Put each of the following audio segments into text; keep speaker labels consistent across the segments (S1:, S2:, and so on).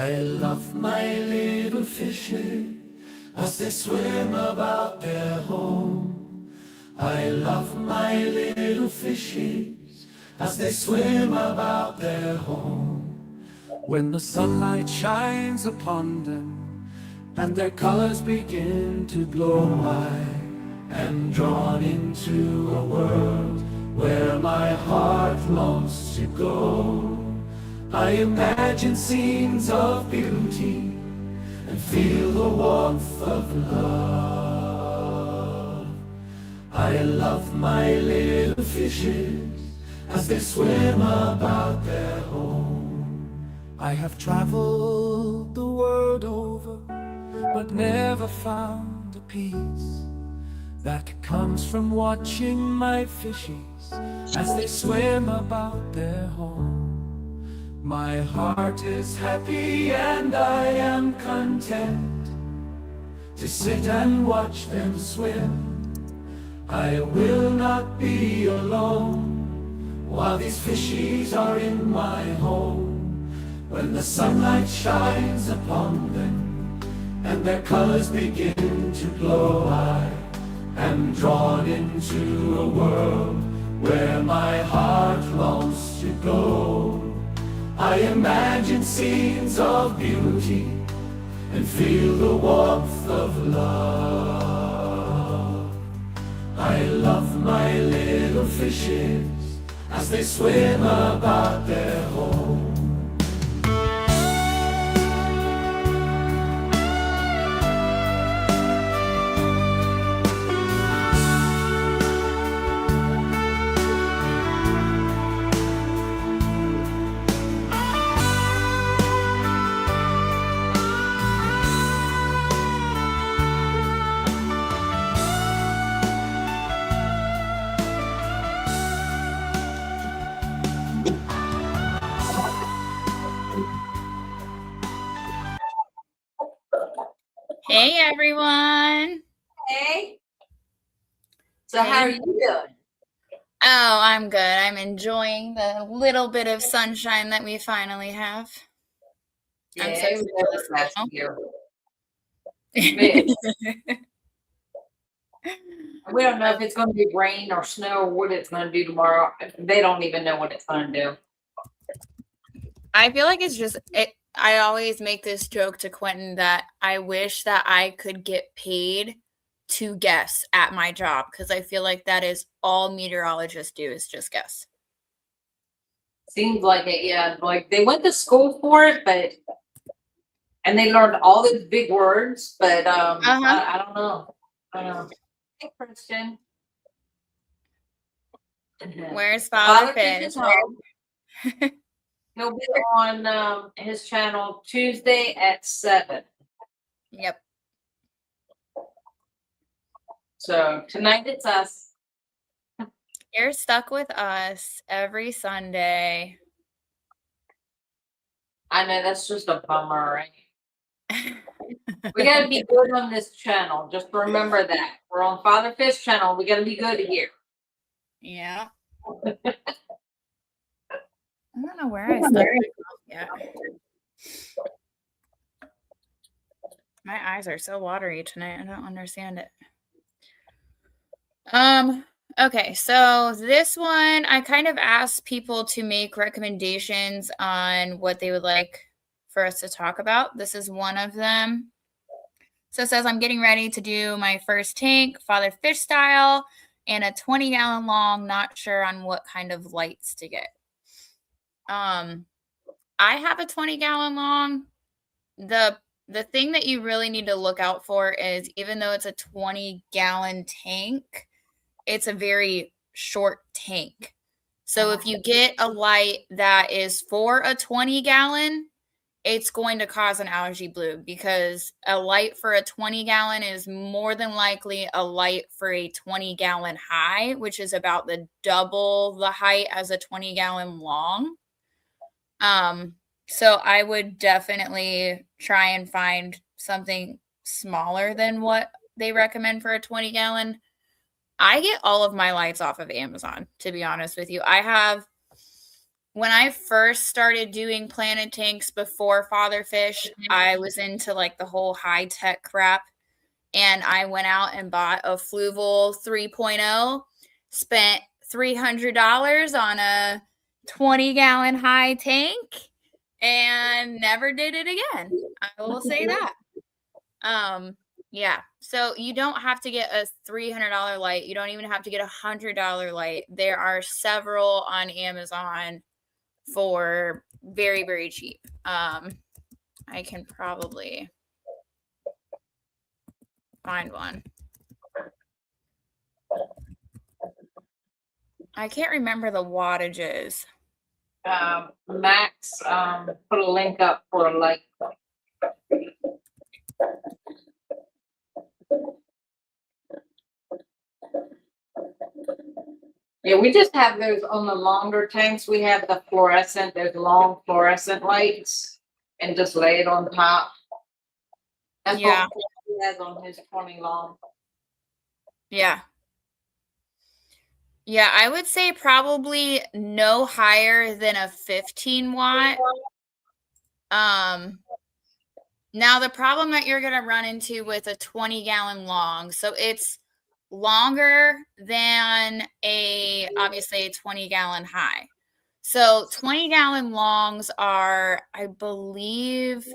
S1: I love my little fishes as they swim about their home. I love my little fishes as they swim about their home. When the sunlight shines upon them and their colors begin to glow, I am drawn into a world where my heart longs to go. I imagine scenes of beauty and feel the warmth of love. I love my little fishes as they swim about their home. I have traveled the world over, but never found a peace that comes from watching my fishes as they swim about their home. My heart is happy and I am content to sit and watch them swim. I will not be alone while these fishies are in my home. When the sunlight shines upon them and their colors begin to glow, I am drawn into a world where my heart longs to go. I imagine scenes of beauty and feel the warmth of love. I love my little fishes as they swim about their home.
S2: Hey everyone.
S3: Hey. So how are you doing?
S2: Oh, I'm good. I'm enjoying the little bit of sunshine that we finally have.
S3: Yeah,
S2: I'm so
S3: it was never last year. We don't know if it's going to be rain or snow or what it's going to do tomorrow. They don't even know what it's going to do.
S2: I feel like it's just I always make this joke to Quentin that I wish that I could get paid to guess at my job, because I feel like that is all meteorologists do, is just guess.
S3: Seems like it, yeah. Like they went to school for it, and they learned all these big words, but I don't know. Hey, Christian.
S2: Where's Father Fish?
S3: He'll be on his channel Tuesday at 7.
S2: Yep.
S3: So tonight it's us.
S2: You're stuck with us every Sunday.
S3: I know, that's just a bummer, right? We gotta be good on this channel. Just remember that. We're on Father Fish channel. We gotta be good here.
S2: Yeah. I don't know where I started yet. My eyes are so watery tonight. I don't understand it. Okay, so this one, I kind of asked people to make recommendations on what they would like for us to talk about. This is one of them. So it says, I'm getting ready to do my first tank, Father Fish style, and a 20-gallon long, not sure on what kind of lights to get. I have a 20-gallon long. The thing that you really need to look out for is, even though it's a 20-gallon tank, it's a very short tank. So if you get a light that is for a 20-gallon, it's going to cause an algae bloom, because a light for a 20-gallon is more than likely a light for a 20-gallon high, which is about the double the height as a 20-gallon long. So I would definitely try and find something smaller than what they recommend for a 20-gallon. I get all of my lights off of Amazon, to be honest with you. I have when I first started doing planted tanks before Father Fish, I was into like the whole high tech crap. And I went out and bought a Fluval 3.0, spent $300 on a 20-gallon high tank, and never did it again. I will say that. Yeah. So you don't have to get a $300 light. You don't even have to get a $100 light. There are several on Amazon for very, very cheap. I can probably find one. I can't remember the wattages.
S3: Max, put a link up for like. Yeah, we just have those on the longer tanks. We have the fluorescent, those long fluorescent lights, and just lay it on top. That's
S2: Yeah.
S3: what he has on his 20 long.
S2: Yeah. Yeah, I would say probably no higher than a 15 watt. Now the problem that you're going to run into with a 20-gallon long, so it's longer than obviously a 20-gallon high. So 20-gallon longs are, I believe,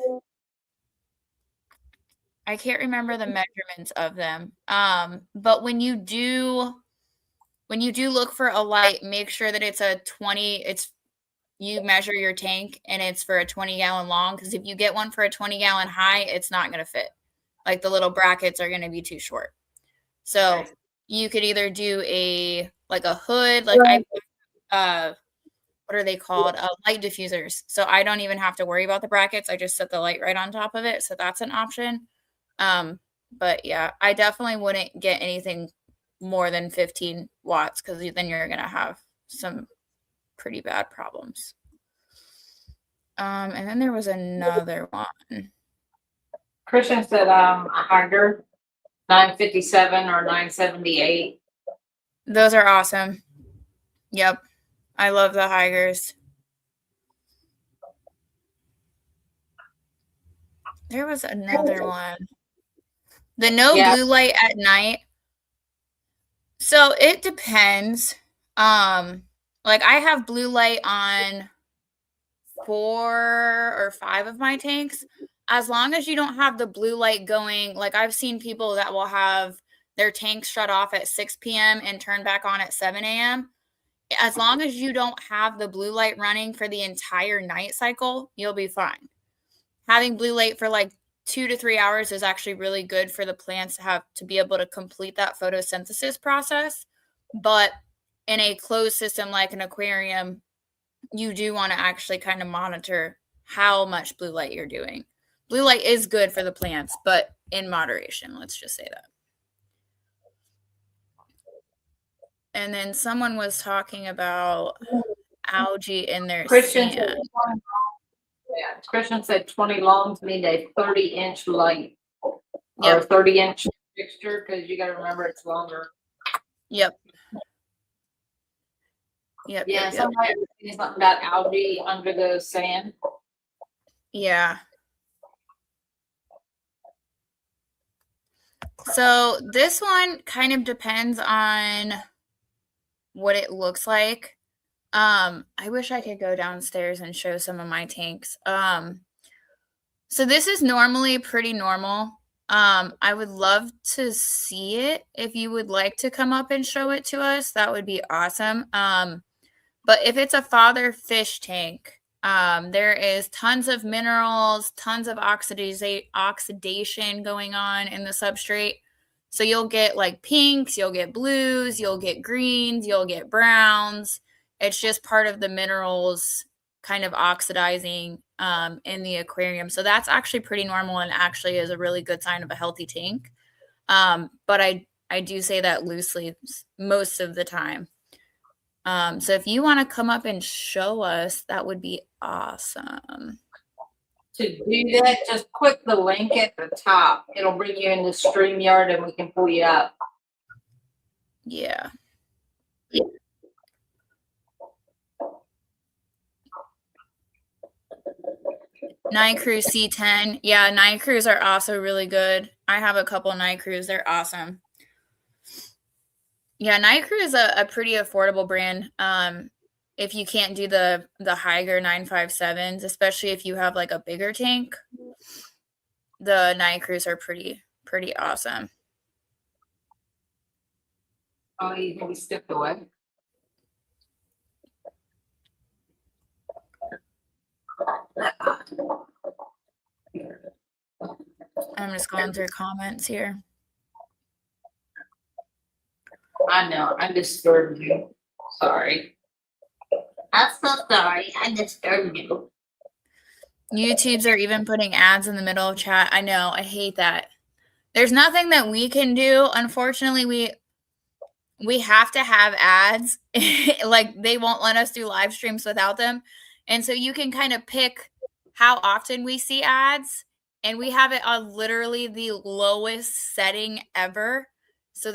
S2: I can't remember the measurements of them. But when you do look for a light, make sure that it's a 20, you measure your tank and it's for a 20-gallon long, because if you get one for a 20-gallon high, it's not going to fit. Like the little brackets are going to be too short. So you could either do a hood, like what are they called? Light diffusers. So I don't even have to worry about the brackets. I just set the light right on top of it. So that's an option. But yeah, I definitely wouldn't get anything more than 15 watts, because then you're going to have some pretty bad problems. And then there was another one.
S3: Christian said a Hager 957 or 978.
S2: Those are awesome. Yep. I love the Higers. There was another one. The blue light at night. So it depends. Like I have blue light on 4 or 5 of my tanks. As long as you don't have the blue light going, like I've seen people that will have their tanks shut off at 6 p.m. and turn back on at 7 a.m. As long as you don't have the blue light running for the entire night cycle, you'll be fine. Having blue light for like 2 to 3 hours is actually really good for the plants to be able to complete that photosynthesis process. But in a closed system like an aquarium, you do want to actually kind of monitor how much blue light you're doing. Blue light is good for the plants, but in moderation, let's just say that. And then someone was talking about algae in their sand.
S3: Yeah, Christian said 20 longs need a 30-inch light or 30-inch fixture, because you got to remember it's longer.
S2: Yep.
S3: Yeah, somebody was something about algae under the sand.
S2: Yeah. So this one kind of depends on what it looks like. I wish I could go downstairs and show some of my tanks. So this is normally pretty normal. I would love to see it. If you would like to come up and show it to us, that would be awesome. But if it's a Father Fish tank, there is tons of minerals, tons of oxidation going on in the substrate. So you'll get like pinks, you'll get blues, you'll get greens, you'll get browns. It's just part of the minerals kind of oxidizing in the aquarium. So that's actually pretty normal and actually is a really good sign of a healthy tank. But I do say that loosely most of the time. So if you want to come up and show us, that would be awesome.
S3: To do that, just click the link at the top. It'll bring you into StreamYard and we can pull you up.
S2: Yeah. Night Cruise C10. Yeah, Night Cruise are also really good. I have a couple Night Cruise. They're awesome. Yeah, Night Cruise is a pretty affordable brand. If you can't do the Higer 957s, especially if you have like a bigger tank, the Night Cruise are pretty awesome.
S3: Oh, he stepped away.
S2: I'm just going through comments here.
S3: I know, I disturbed you. Sorry. I'm so sorry. I disturbed you.
S2: YouTubes are even putting ads in the middle of chat. I know. I hate that. There's nothing that we can do. Unfortunately, we have to have ads. Like, they won't let us do live streams without them. And so you can kind of pick how often we see ads. And we have it on literally the lowest setting ever. So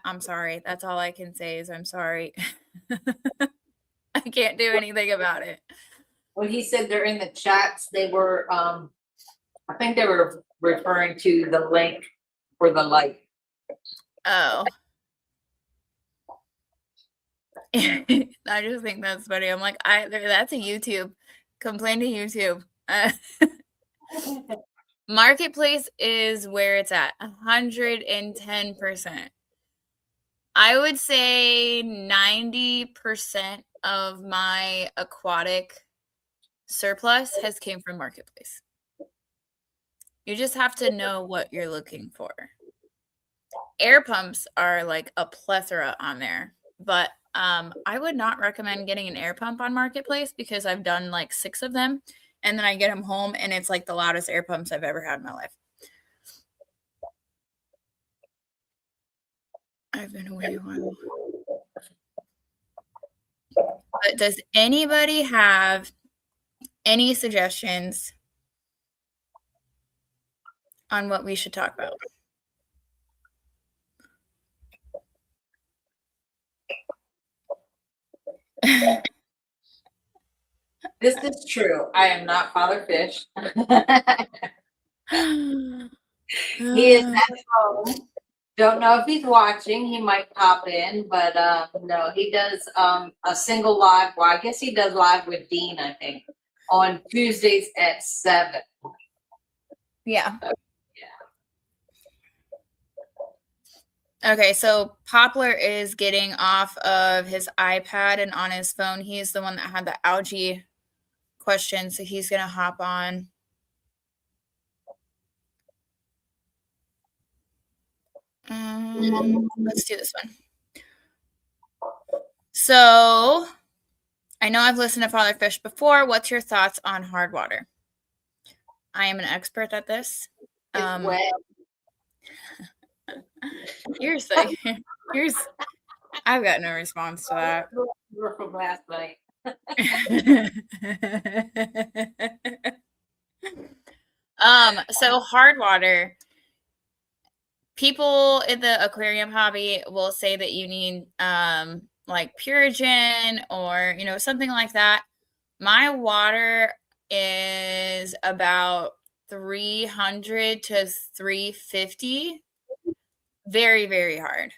S2: I'm sorry. That's all I can say is I'm sorry. I can't do anything about it.
S3: When he said they're in the chats, they were, I think they were referring to the link for the light.
S2: Oh. I just think that's funny. I'm like, that's a YouTube. Complain to YouTube. Marketplace is where it's at, 110%. I would say 90% of my aquatic surplus has came from Marketplace. You just have to know what you're looking for. Air pumps are like a plethora on there, but I would not recommend getting an air pump on Marketplace because I've done like 6 of them, and then I get them home and it's like the loudest air pumps I've ever had in my life. I've been away a while. But does anybody have any suggestions on what we should talk about?
S3: This is true. I am not Father Fish. He is at home. Don't know if he's watching. He might pop in, but no, he does a single live. Well, I guess he does live with Dean, I think, on Tuesdays at 7.
S2: Yeah. Okay, so Poplar is getting off of his iPad and on his phone. He's the one that had the algae question, so he's going to hop on. Let's do this one. So, I know I've listened to Father Fish before. What's your thoughts on hard water? I am an expert at this.
S3: It's wet.
S2: I've got no response to that.
S3: We're from last night.
S2: So hard water, people in the aquarium hobby will say that you need like Purigen or something like that. My water is about 300 to 350. Very, very hard.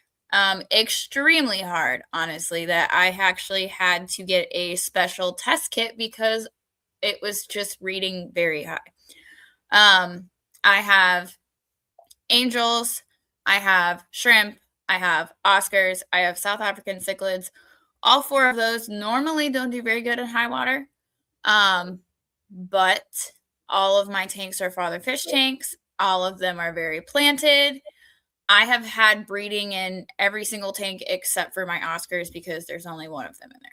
S2: Extremely hard, honestly, that I actually had to get a special test kit because it was just reading very high. I have angels, I have shrimp, I have Oscars, I have South African cichlids. All 4 of those normally don't do very good in high water. But all of my tanks are Father Fish tanks. All of them are very planted. I have had breeding in every single tank except for my Oscars because there's only 1 of them in there.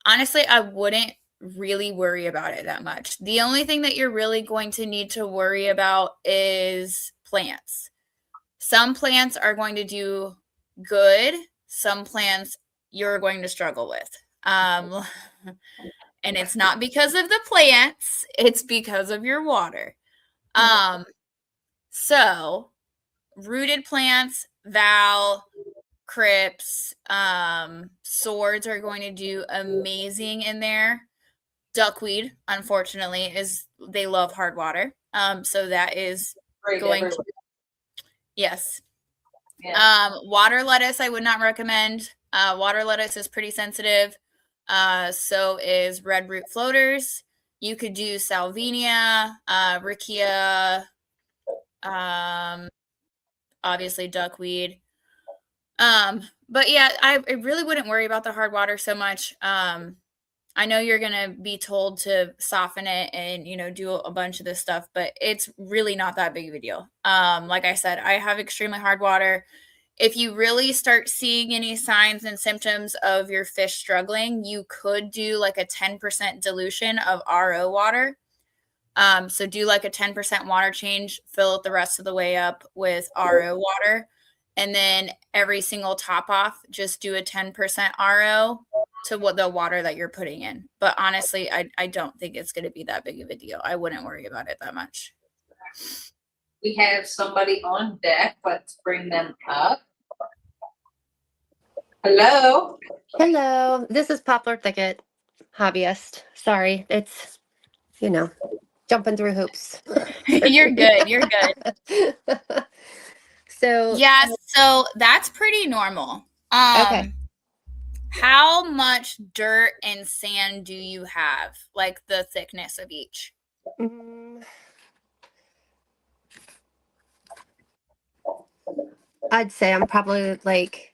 S2: Honestly, I wouldn't really worry about it that much. The only thing that you're really going to need to worry about is plants. Some plants are going to do good. Some plants you're going to struggle with. And it's not because of the plants, it's because of your water. So rooted plants, Val, Crips, Swords are going to do amazing in there. duckweed, unfortunately, they love hard water. So that is going to, yes. Yeah. Water lettuce, I would not recommend. Water lettuce is pretty sensitive. So is red root floaters. You could do salvinia, riccia, obviously duckweed. But yeah, I really wouldn't worry about the hard water so much. I know you're going to be told to soften it and, do a bunch of this stuff, but it's really not that big of a deal. Like I said, I have extremely hard water. If you really start seeing any signs and symptoms of your fish struggling, you could do like a 10% dilution of RO water. So do like a 10% water change, fill it the rest of the way up with RO water. And then every single top off, just do a 10% RO to what the water that you're putting in. But honestly, I don't think it's going to be that big of a deal. I wouldn't worry about it that much.
S3: We have somebody on deck. Let's bring them up. Hello.
S4: Hello. This is Poplar Thicket, hobbyist. Sorry, it's, jumping through hoops.
S2: You're good. You're good.
S4: So
S2: yeah, so that's pretty normal.
S4: Okay.
S2: How much dirt and sand do you have? Like the thickness of each?
S4: I'd say I'm probably like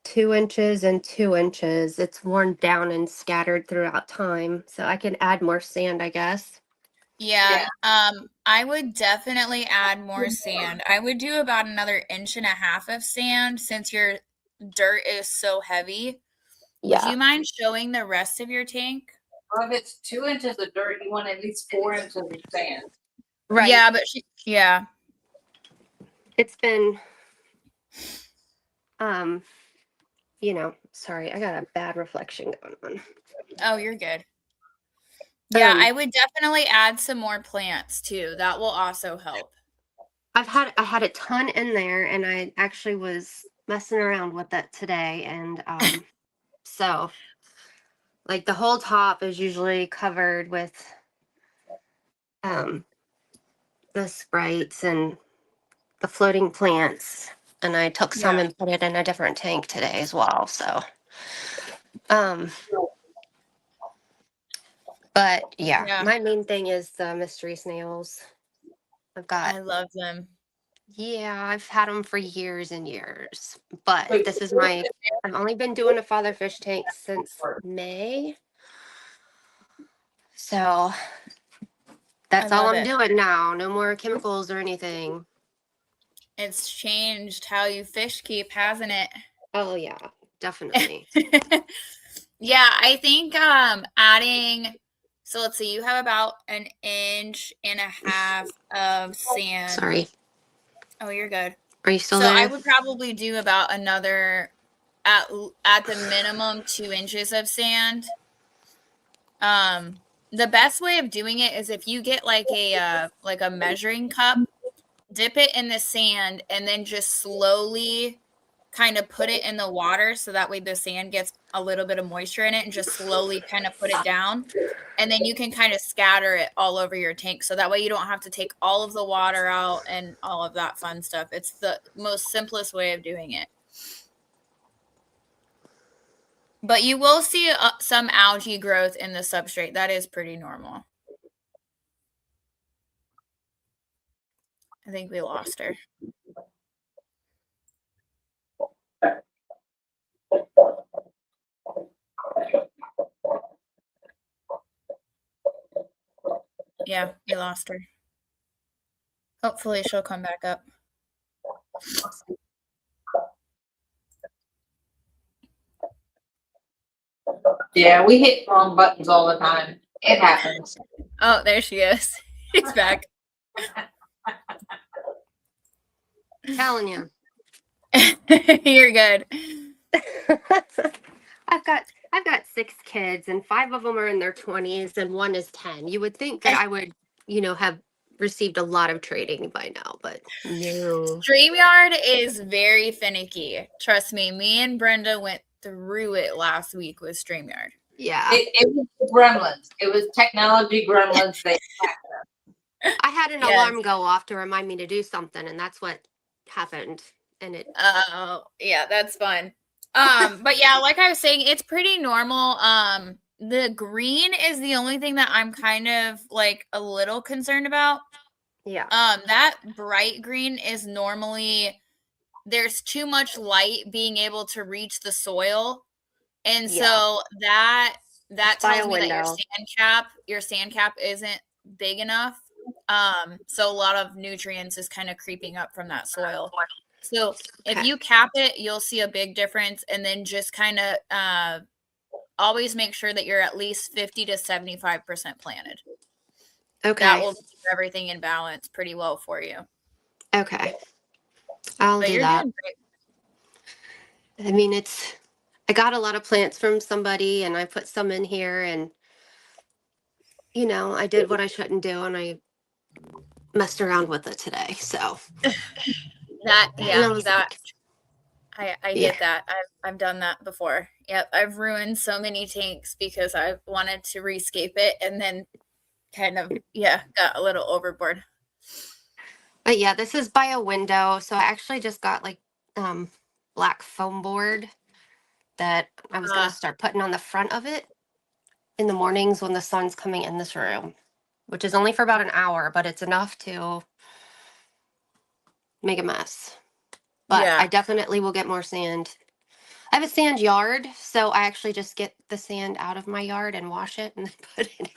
S4: 2 inches and 2 inches. It's worn down and scattered throughout time. So I can add more sand, I guess.
S2: Yeah. I would definitely add more sand. I would do about another 1.5 inches of sand since your dirt is so heavy.
S4: Yeah.
S2: Would you mind showing the rest of your tank?
S3: Well, if it's 2 inches of dirt, you want at least 4 inches of sand.
S4: Right.
S2: Yeah, but
S4: it's been, sorry, I got a bad reflection going on.
S2: Oh, you're good. Yeah, I would definitely add some more plants too. That will also help.
S4: I had a ton in there, and I actually was messing around with it today, and so like the whole top is usually covered with the sprites and the floating plants, and I took some and put it in a different tank today as well. So but yeah, my main thing is the mystery snails.
S2: I love them.
S4: Yeah, I've had them for years and years, but this is I've only been doing a father fish tank since May. So that's all I'm doing now. No more chemicals or anything.
S2: It's changed how you fish keep, hasn't it?
S4: Oh yeah, definitely.
S2: Yeah, I think adding, so let's see, you have about 1.5 inches of sand.
S4: Sorry.
S2: Oh, you're good.
S4: Are you still
S2: there?
S4: there?
S2: I would probably do about another, at the minimum, 2 inches of sand. The best way of doing it is if you get like a measuring cup, dip it in the sand, and then just slowly kind of put it in the water so that way the sand gets a little bit of moisture in it, and just slowly kind of put it down. And then you can kind of scatter it all over your tank. So that way you don't have to take all of the water out and all of that fun stuff. It's the most simplest way of doing it. But you will see some algae growth in the substrate. That is pretty normal. I think we lost her. Yeah, we lost her. Hopefully she'll come back up.
S3: Yeah, we hit wrong buttons all the time. It happens.
S2: Oh, there she is. She's back.
S4: Telling you.
S2: You're good.
S4: I've got 6 kids, and 5 of them are in their 20s and 1 is 10. You would think that I would, have received a lot of training by now, but no.
S2: StreamYard is very finicky. Trust me. Me and Brenda went through it last week with StreamYard.
S4: Yeah.
S3: It was gremlins. It was technology gremlins.
S4: I had an
S2: Yes.
S4: alarm go off to remind me to do something, and that's what happened. And it.
S2: Oh, yeah, that's fun. But yeah, like I was saying, it's pretty normal. The green is the only thing that I'm kind of like a little concerned about.
S4: Yeah.
S2: That bright green is normally there's too much light being able to reach the soil. And
S4: Yeah.
S2: so that
S4: By
S2: tells
S4: a
S2: me that
S4: window.
S2: your sand cap isn't big enough. So a lot of nutrients is kind of creeping up from that soil. So if
S4: Okay.
S2: you cap it, you'll see a big difference. And then just kind of always make sure that you're at least 50 to 75% planted.
S4: Okay.
S2: That will keep everything in balance pretty well for you.
S4: Okay. I'll
S2: But
S4: do
S2: you're
S4: that.
S2: doing great.
S4: I mean, I got a lot of plants from somebody, and I put some in here, and I did what I shouldn't do, and I messed around with it today. So
S2: I
S4: Yeah.
S2: get that. I've done that before. Yep, I've ruined so many tanks because I wanted to rescape it and then kind of got a little overboard.
S4: But yeah, this is by a window, so I actually just got like black foam board that I was gonna start putting on the front of it in the mornings when the sun's coming in this room, which is only for about an hour, but it's enough to make a mess. But I definitely will get more sand. I have a sand yard, so I actually just get the sand out of my yard and wash it and then put it.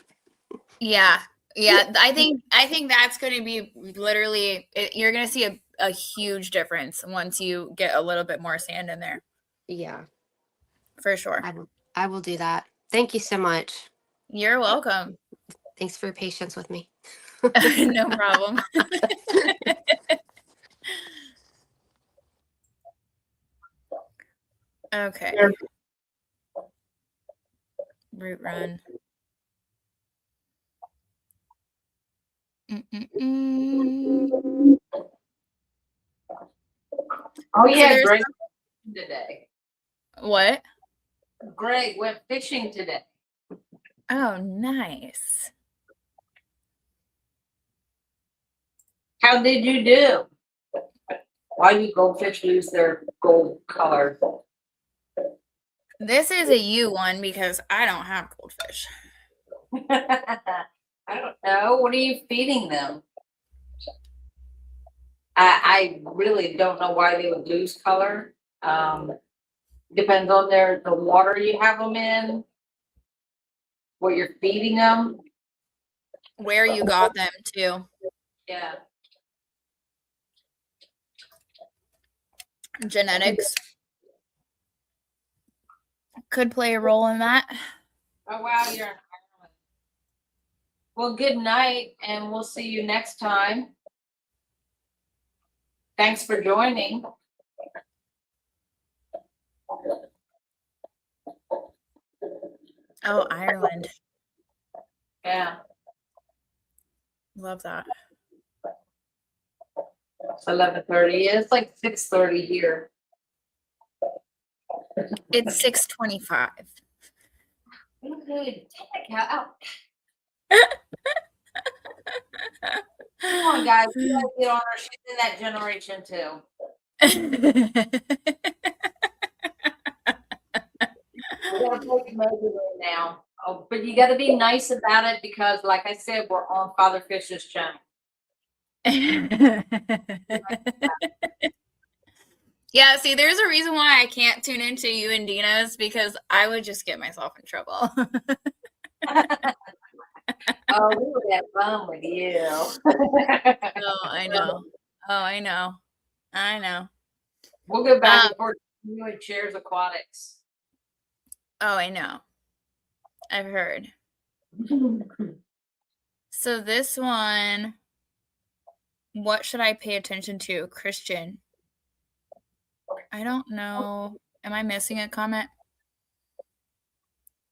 S2: Yeah. I think that's going to be literally you're going to see a huge difference once you get a little bit more sand in there.
S4: Yeah,
S2: for sure.
S4: I will do that. Thank you so much.
S2: You're welcome.
S4: Thanks for your patience with me.
S2: No problem. Okay. Root run.
S3: Oh yeah,
S2: So
S3: Greg today.
S2: What?
S3: Greg went fishing today.
S2: Oh, nice.
S3: How did you do? Why do goldfish lose their gold color?
S2: This is a you one because I don't have goldfish.
S3: I don't know. What are you feeding them? I really don't know why they would lose color. Depends on the water you have them in, what you're feeding them.
S2: Where you got them too.
S3: Yeah.
S2: Genetics could play a role in that.
S3: Oh wow, you're in Ireland. Well, good night, and we'll see you next time. Thanks for joining.
S2: Oh, Ireland.
S3: Yeah.
S2: Love that.
S3: It's 11:30. It's like 6:30 here.
S2: It's 6:25.
S3: Good. Come on, guys. We gotta get on our shit in that generation too. We gotta play measurement now. Oh, but you gotta be nice about it because, like I said, we're on Father Fish's channel.
S2: Yeah, see, there's a reason why I can't tune into you and Dina's because I would just get myself in trouble.
S3: Oh, we would have fun with you.
S2: Oh, I know. I know.
S3: We'll go back and forth. You and Chairs Aquatics.
S2: Oh, I know. I've heard. So this one, what should I pay attention to? Christian. I don't know. Am I missing a comment?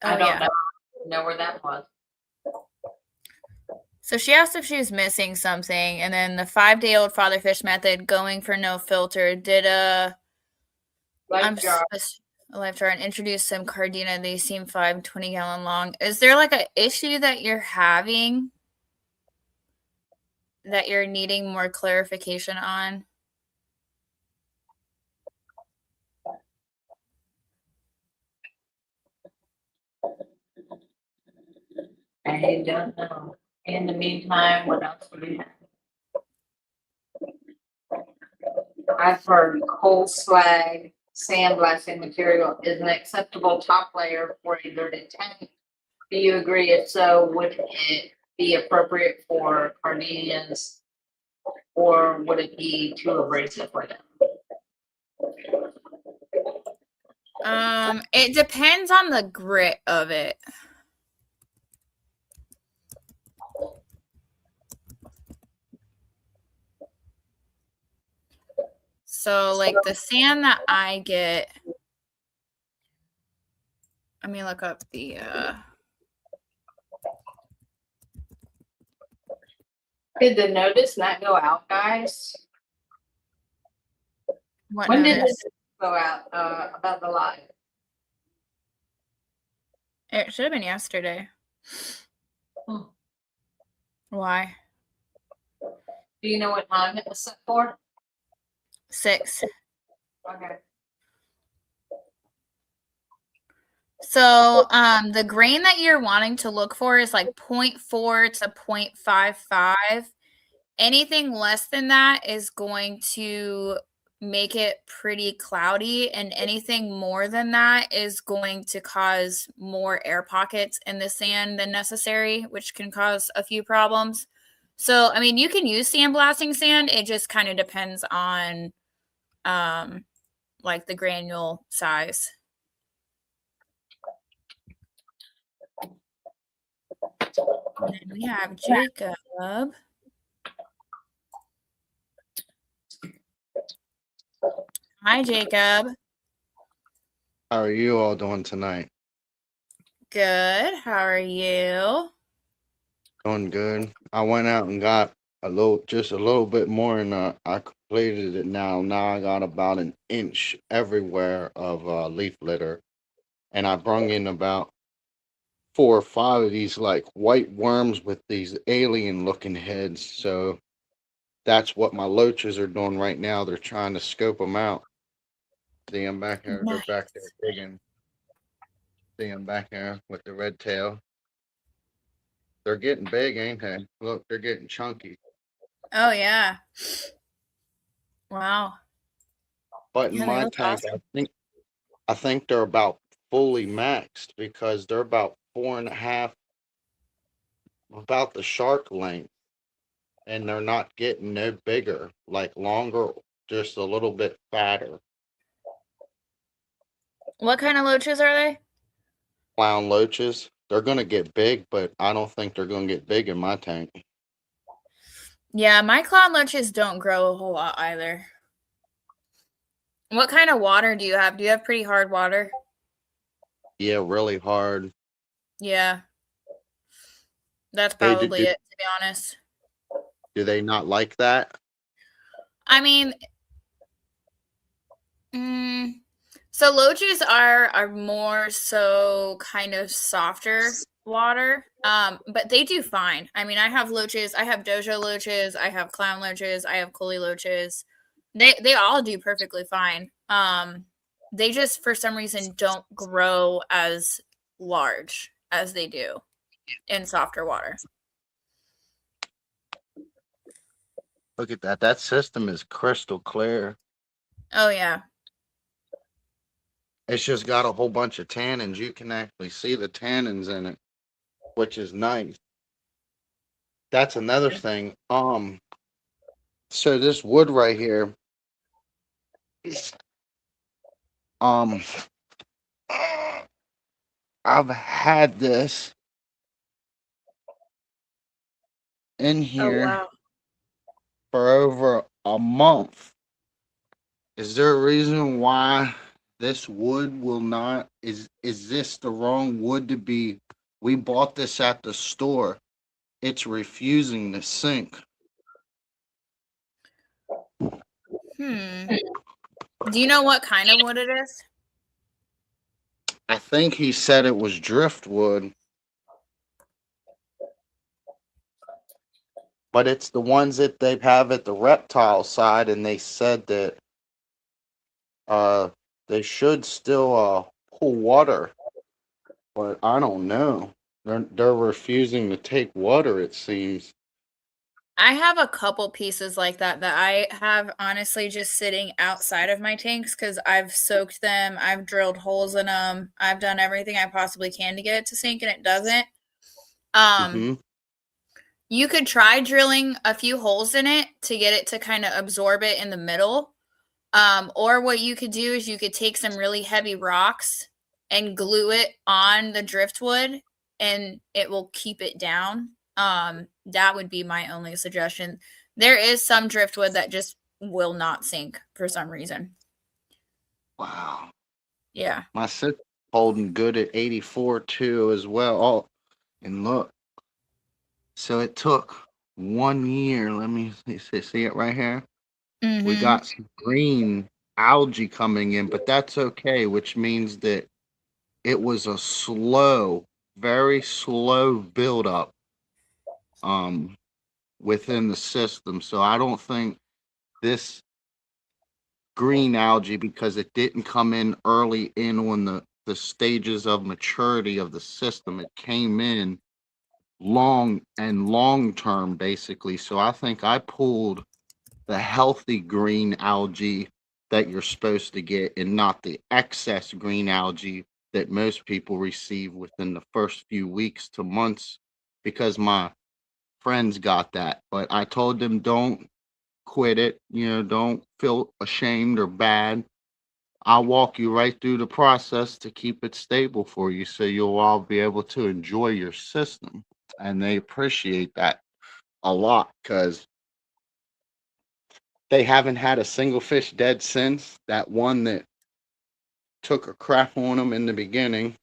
S3: Oh, I don't know where that was.
S2: So she asked if she was missing something, and then the 5-day-old father fish method, going for no filter, did a a life jar and introduce some Cardina. They seem 5 20-gallon long. Is there like an issue that you're having that you're needing more clarification on?
S3: I don't know. In the meantime, what else do we have? I've heard coal slag sandblasting material is an acceptable top layer for a dirted tank. Do you agree? If so, would it be appropriate for Cardinians, or would it be too abrasive for them?
S2: It depends on the grit of it. So like the sand that I get, let me look up the
S3: Did the notice not go out, guys?
S2: what
S3: When did
S2: notice?
S3: this go out about the live?
S2: It should have been yesterday.
S3: Hmm.
S2: Why?
S3: Do you know what time it was set for?
S2: 6.
S3: Okay.
S2: So the grain that you're wanting to look for is like 0.4 to 0.55. Anything less than that is going to make it pretty cloudy, and anything more than that is going to cause more air pockets in the sand than necessary, which can cause a few problems. So, I mean, you can use sandblasting sand. It just kind of depends on like the granule size. And then we have Jacob. Hi, Jacob.
S5: How are you all doing tonight?
S2: Good. How are you?
S5: Doing good. I went out and got just a little bit more, and I completed it now. Now I got about an inch everywhere of leaf litter, and I brung in about 4 or 5 of these like white worms with these alien-looking heads. So that's what my loaches are doing right now. They're trying to scope them out. See them back there? They're back there digging. See them back there with the red tail. They're getting big, ain't they? Look, they're getting chunky.
S2: Oh, yeah. Wow.
S5: But in
S2: Yeah, they
S5: my
S2: look
S5: tank,
S2: awesome.
S5: I think they're about fully maxed because they're about 4.5, about the shark length, and they're not getting no bigger, like longer, just a little bit fatter.
S2: What kind of loaches are they?
S5: Clown loaches, they're gonna get big, but I don't think they're gonna get big in my tank.
S2: Yeah, my clown loaches don't grow a whole lot either. What kind of water do you have? Do you have pretty hard water?
S5: Yeah, really hard.
S2: Yeah. That's
S5: They
S2: probably it, to be honest.
S5: Do they not like that?
S2: I mean, so loaches are more so kind of softer water, but they do fine. I mean, I have loaches. I have dojo loaches. I have clown loaches. I have Coley loaches. They all do perfectly fine. They just for some reason don't grow as large as they do in softer water.
S5: Look at that. That system is crystal clear.
S2: Oh yeah.
S5: It's just got a whole bunch of tannins. You can actually see the tannins in it, which is nice. That's another thing. So this wood right here, um, I've had this in here for over a month. Is there a reason why this wood will not? Is this the wrong wood to be? We bought this at the store. It's refusing to sink.
S2: Do you know what kind of wood it is?
S5: I think he said it was driftwood, but it's the ones that they have at the reptile side, and they said that uh they should still pull water, but I don't know. They're refusing to take water, it seems.
S2: I have a couple pieces like that that I have honestly just sitting outside of my tanks because I've soaked them, I've drilled holes in them, I've done everything I possibly can to get it to sink, and it doesn't.
S5: Mm-hmm.
S2: You could try drilling a few holes in it to get it to kind of absorb it in the middle. Or what you could do is you could take some really heavy rocks and glue it on the driftwood, and it will keep it down. That would be my only suggestion. There is some driftwood that just will not sink for some reason.
S5: Wow.
S2: Yeah.
S5: My sister's holding good at 84 too as well. Oh, and look, so it took 1 year. Let me see it right here. We
S2: Mm-hmm.
S5: got some green algae coming in, but that's okay, which means that it was a slow, very slow buildup um within the system. So I don't think this green algae, because it didn't come in early in on the stages of maturity of the system, it came in long term basically. So I think I pulled the healthy green algae that you're supposed to get, and not the excess green algae that most people receive within the first few weeks to months, because my friends got that. But I told them, don't quit it, don't feel ashamed or bad. I'll walk you right through the process to keep it stable for you so you'll all be able to enjoy your system. And they appreciate that a lot because they haven't had a single fish dead since. That one that took a crap on them in the beginning.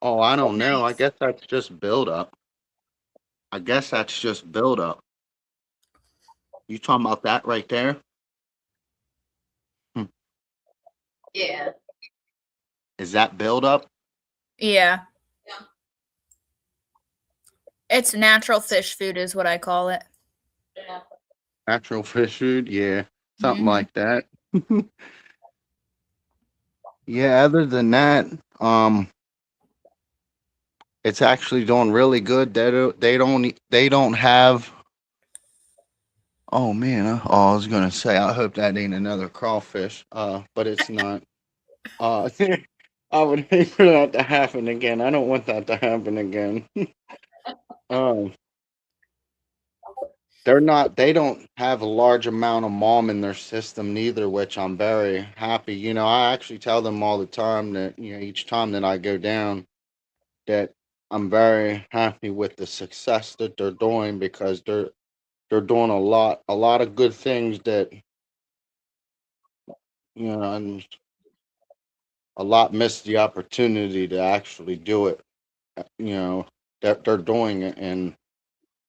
S5: Oh, I don't know. I
S2: Nice.
S5: guess that's just buildup. I guess that's just buildup. You talking about that right there? Hmm.
S3: Yeah.
S5: Is that buildup?
S2: Yeah.
S3: Yeah.
S2: It's natural fish food is what I call it.
S3: Yeah.
S5: Natural fish food? Yeah, something
S2: Mm-hmm.
S5: like that. Yeah, other than that, um, it's actually doing really good. They don't have. Oh man, I was gonna say I hope that ain't another crawfish. But it's not. Uh, I would hate for that to happen again. I don't want that to happen again. Um, they don't have a large amount of mom in their system neither, which I'm very happy. I actually tell them all the time that, each time that I go down, that I'm very happy with the success that they're doing, because they're doing a lot of good things that, and a lot missed the opportunity to actually do it. You know, that they're doing it, and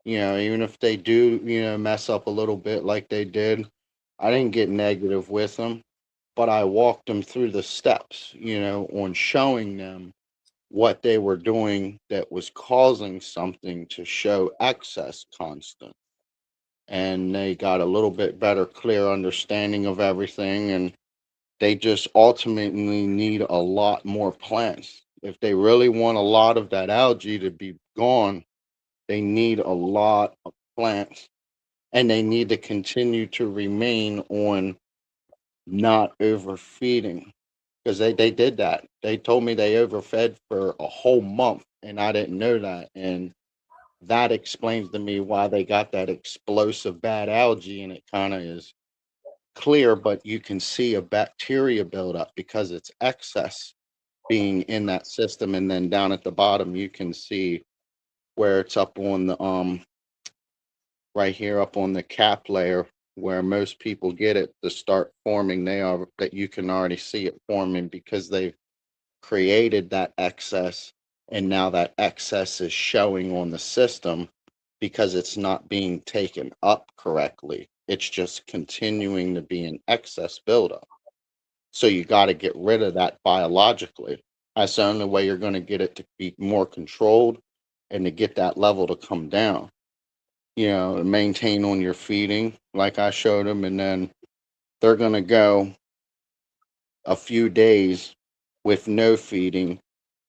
S5: even if they do, mess up a little bit like they did, I didn't get negative with them, but I walked them through the steps, on showing them what they were doing that was causing something to show excess constant. And they got a little bit better, clear understanding of everything. And they just ultimately need a lot more plants. If they really want a lot of that algae to be gone, they need a lot of plants, and they need to continue to remain on not overfeeding, because they did that. They told me they overfed for a whole month, and I didn't know that. And that explains to me why they got that explosive bad algae, and it kind of is clear, but you can see a bacteria buildup because it's excess being in that system. And then down at the bottom, you can see where it's up on the right here up on the cap layer, where most people get it to start forming. That you can already see it forming because they've created that excess, and now that excess is showing on the system because it's not being taken up correctly. It's just continuing to be an excess buildup. So you got to get rid of that biologically. That's the only way you're going to get it to be more controlled and to get that level to come down. Maintain on your feeding, like I showed them, and then they're going to go a few days with no feeding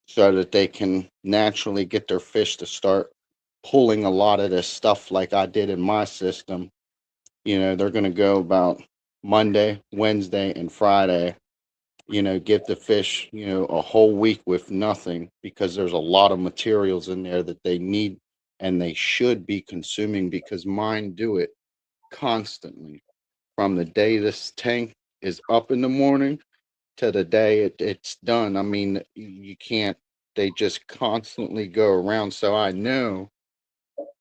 S5: so that they can naturally get their fish to start pulling a lot of this stuff like I did in my system. They're going to go about Monday, Wednesday, and Friday, give the fish, a whole week with nothing, because there's a lot of materials in there that they need and they should be consuming, because mine do it constantly from the day this tank is up in the morning to the day it's done. I mean, you can't, they just constantly go around. So I know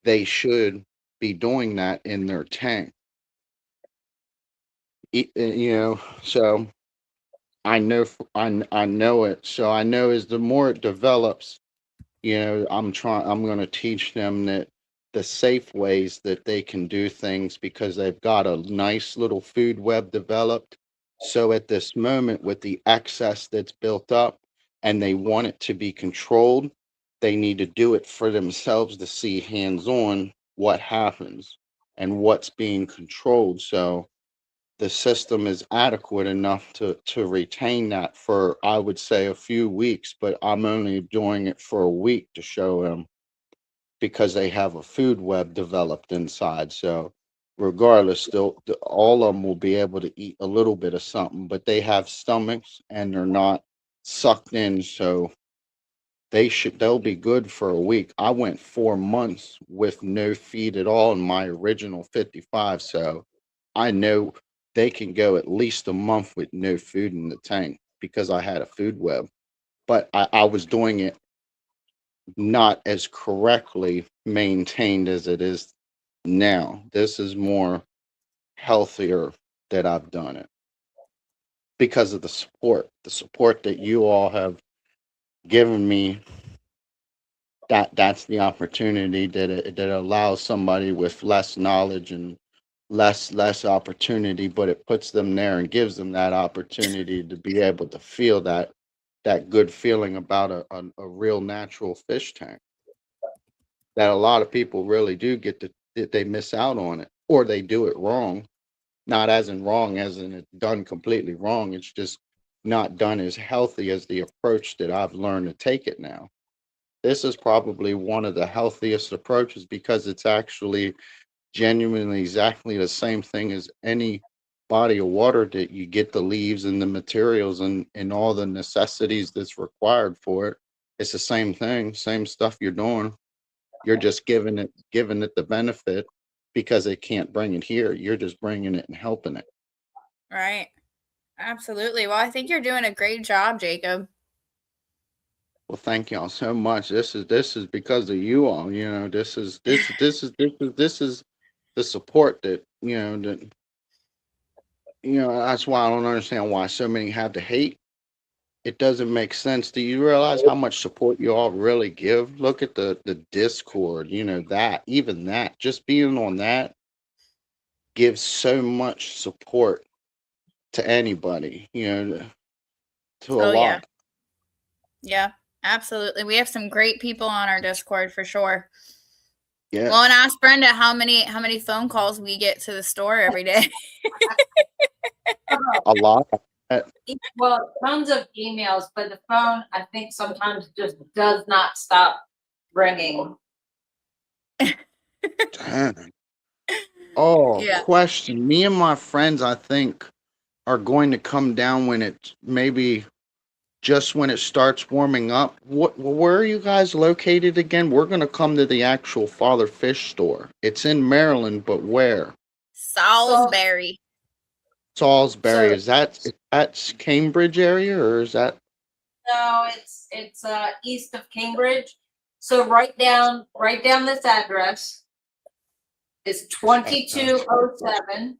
S5: they should be doing that in their tank. So I know it. So I know as the more it develops, I'm going to teach them that the safe ways that they can do things, because they've got a nice little food web developed. So at this moment, with the excess that's built up and they want it to be controlled, they need to do it for themselves to see hands on what happens and what's being controlled. So the system is adequate enough to retain that for, I would say, a few weeks, but I'm only doing it for a week to show them, because they have a food web developed inside. So regardless, all of them will be able to eat a little bit of something, but they have stomachs and they're not sucked in. So they'll be good for a week. I went 4 months with no feed at all in my original 55. So I know they can go at least a month with no food in the tank, because I had a food web. But I was doing it not as correctly maintained as it is now. This is more healthier that I've done it, because of the support that you all have given me. That's the opportunity that allows somebody with less knowledge and less opportunity, but it puts them there and gives them that opportunity to be able to feel that good feeling about a real natural fish tank, that a lot of people really do get that they miss out on it, or they do it wrong. Not as in wrong as in it's done completely wrong. It's just not done as healthy as the approach that I've learned to take it now. This is probably one of the healthiest approaches, because it's actually genuinely exactly the same thing as any body of water, that you get the leaves and the materials and all the necessities that's required for it. It's the same thing, same stuff you're doing. You're just giving it the benefit, because it can't bring it here. You're just bringing it and helping it.
S2: Right. Absolutely. Well, I think you're doing a great job, Jacob.
S5: Well, thank y'all so much. This is because of you all. This is the support that that's why I don't understand why so many have to hate. It doesn't make sense. Do you realize how much support you all really give? Look at the Discord, that just being on that gives so much support to anybody, to a
S2: Oh, yeah.
S5: lot.
S2: Yeah, absolutely. We have some great people on our Discord for sure.
S5: Yeah.
S2: Well, and ask Brenda how many phone calls we get to the store every day.
S5: A lot.
S3: Well, tons of emails, but the phone, I think, sometimes just does not stop ringing.
S5: Dang. Oh,
S2: Yeah.
S5: question. Me and my friends, I think, are going to come down when it maybe just when it starts warming up. Where are you guys located again? We're going to come to the actual Father Fish store. It's in Maryland, but where?
S2: Salisbury.
S5: Salisbury.
S3: So-
S5: Is that's Cambridge area, or is that?
S3: No, it's east of Cambridge. So write down this address. It's 2207.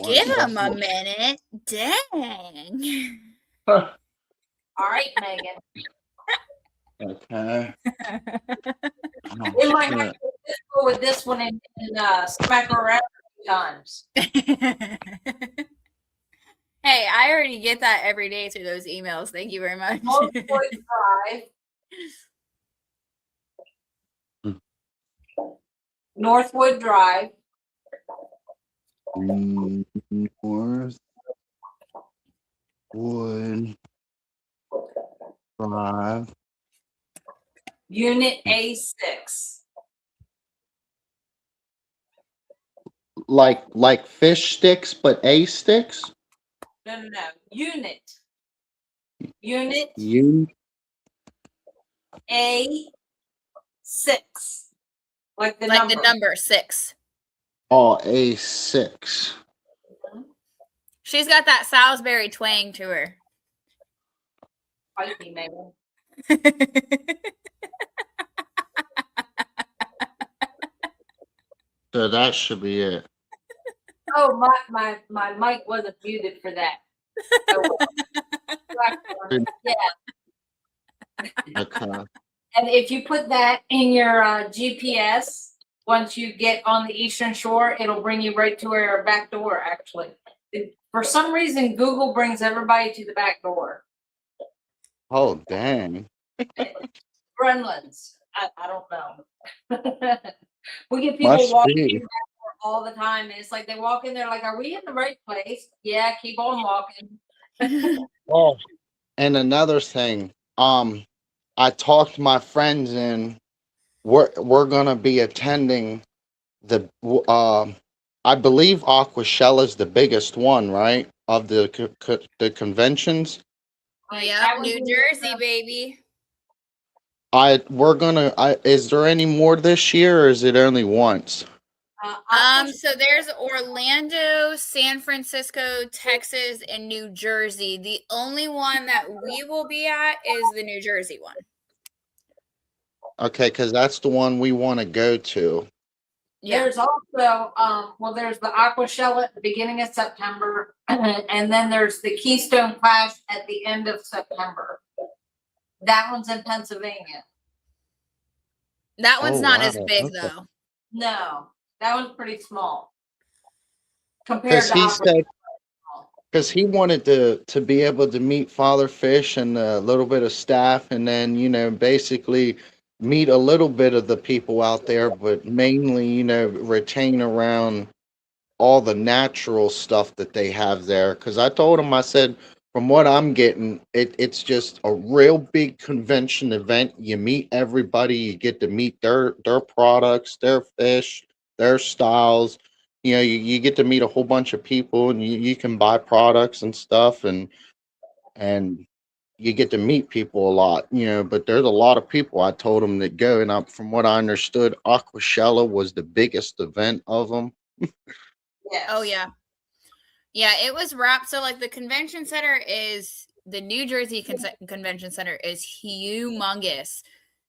S2: Give him a minute. Dang.
S3: All right, Megan.
S5: Okay.
S3: We might have to go with this one and smack her around a few times.
S2: Hey, I already get that every day through those emails. Thank you very much.
S3: Northwood Drive. Northwood Drive.
S5: Northwood Drive.
S3: Unit A6.
S5: Like fish sticks, but A sticks?
S3: No. Unit. Unit
S5: You
S3: A6. Like the
S2: like
S3: number.
S2: the number 6.
S5: Oh, A6.
S2: She's got that Salisbury twang to her.
S3: Fight me, maybe.
S5: So that should be it.
S3: Oh, my mic wasn't muted for that. Yeah.
S5: Okay.
S3: And if you put that in your GPS, once you get on the Eastern Shore, it'll bring you right to our back door, actually. For some reason, Google brings everybody to the back door.
S5: Oh, dang.
S3: Gremlins. I don't know. We get people
S5: Must
S3: walking
S5: be.
S3: in the back door all the time, and it's like they walk in there like, are we in the right place? Yeah, keep on walking.
S5: Oh. And another thing, I talked my friends in. We're gonna be attending the I believe Aquashella is the biggest one, right? Of the conventions.
S2: Yep, New Jersey, baby.
S5: Is there any more this year, or is it only once?
S2: So there's Orlando, San Francisco, Texas, and New Jersey. The only one that we will be at is the New Jersey one.
S5: Okay, because that's the one we want to go to.
S2: Yeah.
S3: There's also, there's the Aquashella at the beginning of September, and then there's the Keystone Clash at the end of September. That one's in Pennsylvania.
S2: That one's not as
S5: wow.
S2: big,
S5: Okay.
S2: though.
S3: No, that one's pretty small. Compared to
S5: Because he said, because he wanted to be able to meet Father Fish and a little bit of staff, and then basically meet a little bit of the people out there, but mainly retain around all the natural stuff that they have there. Because I told him, I said, from what I'm getting, it's just a real big convention event. You meet everybody, you get to meet their products, their fish, their styles. You get to meet a whole bunch of people, and you can buy products and stuff, and you get to meet people a lot, but there's a lot of people I told him that go, and from what I understood, Aquashella was the biggest event of them.
S3: Yes.
S2: Oh, yeah. Yeah, it was wrapped. So, like, the convention center the New Jersey Convention Center is humongous.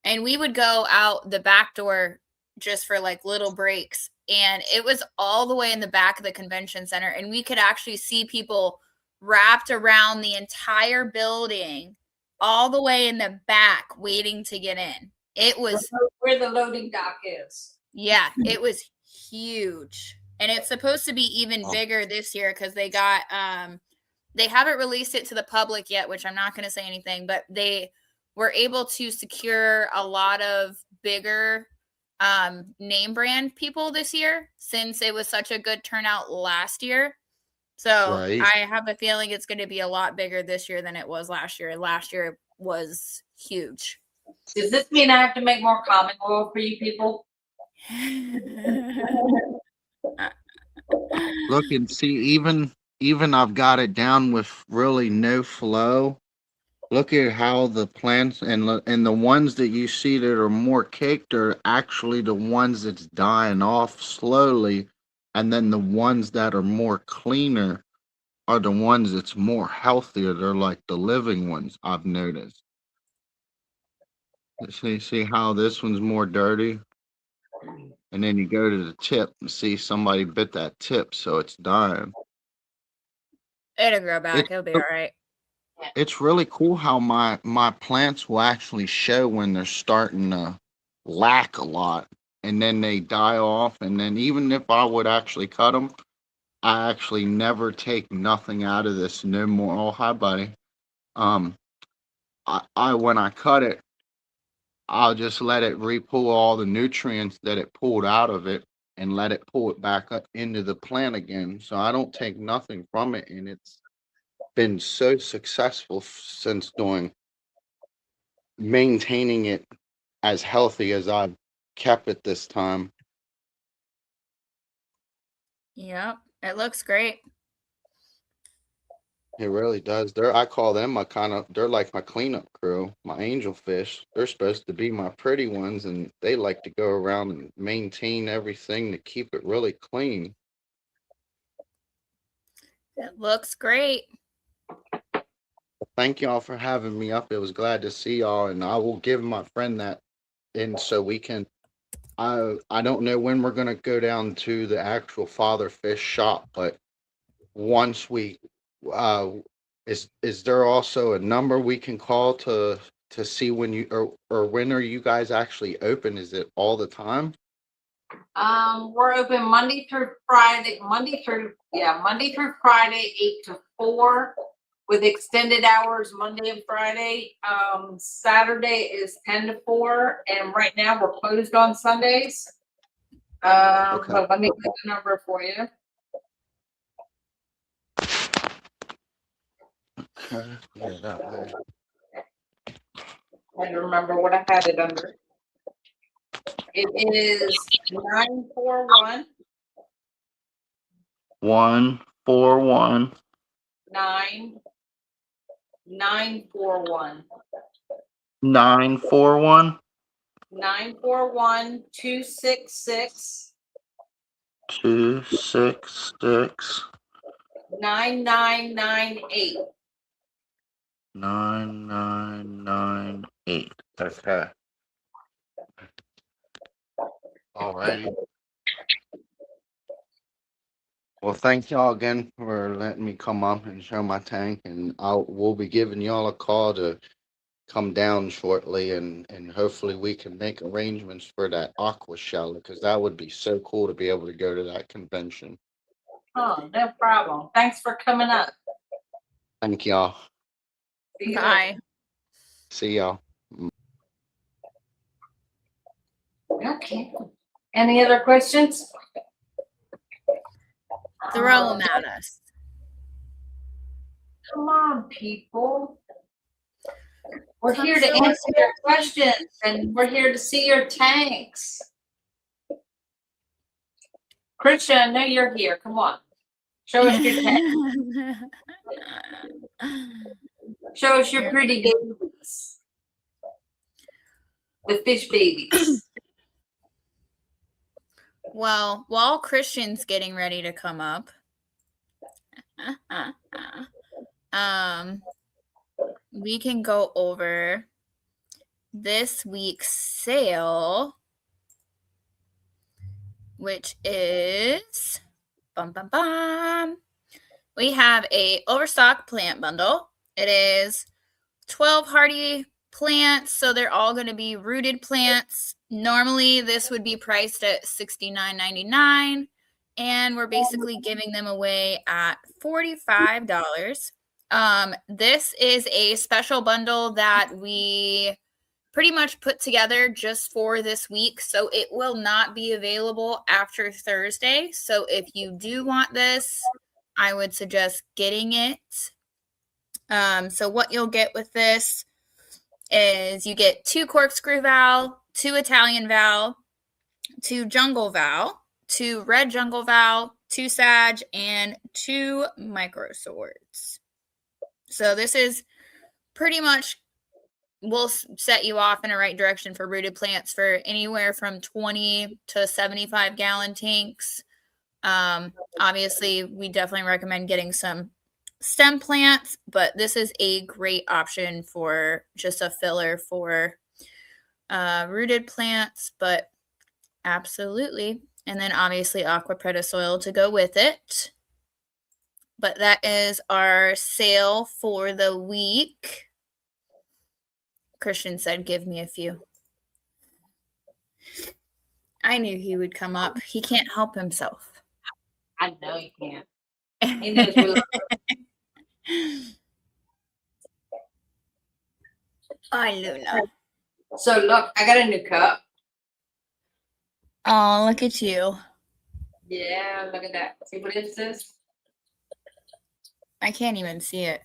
S2: And we would go out the back door just for, like, little breaks. And it was all the way in the back of the convention center. And we could actually see people wrapped around the entire building, all the way in the back, waiting to get in. It was
S3: where the loading dock is.
S2: Yeah, it was huge. And it's supposed to be even bigger this year because they got they haven't released it to the public yet, which I'm not going to say anything, but they were able to secure a lot of bigger name brand people this year since it was such a good turnout last year. So
S5: Right.
S2: I have a feeling it's going to be a lot bigger this year than it was last year. Last year was huge.
S3: Does this mean I have to make more common oil for you people?
S5: Look and see, even I've got it down with really no flow. Look at how the plants and the ones that you see that are more caked are actually the ones that's dying off slowly, and then the ones that are more cleaner are the ones that's more healthier. They're like the living ones, I've noticed. See how this one's more dirty? And then you go to the tip and see somebody bit that tip, so it's dying.
S2: It'll grow back. It'll be all right.
S5: It's really cool how my plants will actually show when they're starting to lack a lot, and then they die off. And then even if I would actually cut them, I actually never take nothing out of this no more. Oh, hi, buddy. Um, I when I cut it, I'll just let it re-pull all the nutrients that it pulled out of it and let it pull it back up into the plant again. So I don't take nothing from it, and it's been so successful since doing maintaining it as healthy as I've kept it this time.
S2: Yep, it looks great.
S5: It really does. I call them they're like my cleanup crew, my angelfish. They're supposed to be my pretty ones, and they like to go around and maintain everything to keep it really clean.
S2: It looks great.
S5: Thank y'all for having me up. It was glad to see y'all, and I will give my friend that in so we can. I don't know when we're gonna go down to the actual father fish shop, but once we uh is there also a number we can call to see when you or when are you guys actually open? Is it all the time?
S3: We're open Monday through Friday, Monday through Friday, 8 to 4, with extended hours Monday and Friday. Saturday is 10 to 4, and right now we're closed on Sundays.
S5: Okay.
S3: But let me get the number for you.
S5: Okay. Yeah, that way.
S3: I don't remember what I had it under. It is 941
S5: 141
S3: 941
S5: 941
S3: 941 266
S5: 266
S3: 9998.
S5: 9998. Okay. All righty. Well, thank y'all again for letting me come up and show my tank, and we'll be giving y'all a call to come down shortly, and hopefully we can make arrangements for that aqua shell because that would be so cool to be able to go to that convention.
S3: Oh, no problem. Thanks for coming up.
S5: Thank y'all.
S3: See you
S2: Bye.
S3: later.
S5: See y'all.
S3: Okay. Any other questions?
S2: Throw them at us.
S3: Come on, people. We're
S2: Come
S3: here to
S2: show us
S3: answer your questions, and we're here to see your tanks. Christian, I know you're here. Come on. Show us your tank. Show us your pretty babies. The fish babies.
S2: Well, while Christian's getting ready to come up, we can go over this week's sale, which is we have a overstock plant bundle. It is 12 hardy plants, so they're all going to be rooted plants. Normally this would be priced at $69.99, and we're basically giving them away at $45. This is a special bundle that we pretty much put together just for this week, so it will not be available after Thursday. So if you do want this, I would suggest getting it. So what you'll get with this is you get 2 corkscrew val, 2 Italian val, 2 jungle val, 2 red jungle val, 2 sage, and 2 micro swords. So this is pretty much will set you off in the right direction for rooted plants for anywhere from 20 to 75 gallon tanks. Obviously, we definitely recommend getting some stem plants, but this is a great option for just a filler for rooted plants, but absolutely. And then obviously aqua preta soil to go with it. But that is our sale for the week. Christian said, give me a few. I knew he would come up. He can't help himself.
S3: I know you can't. He knows we love
S2: Hi, Luna.
S3: So look, I got a new cup.
S2: Oh, look at you.
S3: Yeah, look at that. See what it says?
S2: I can't even see it.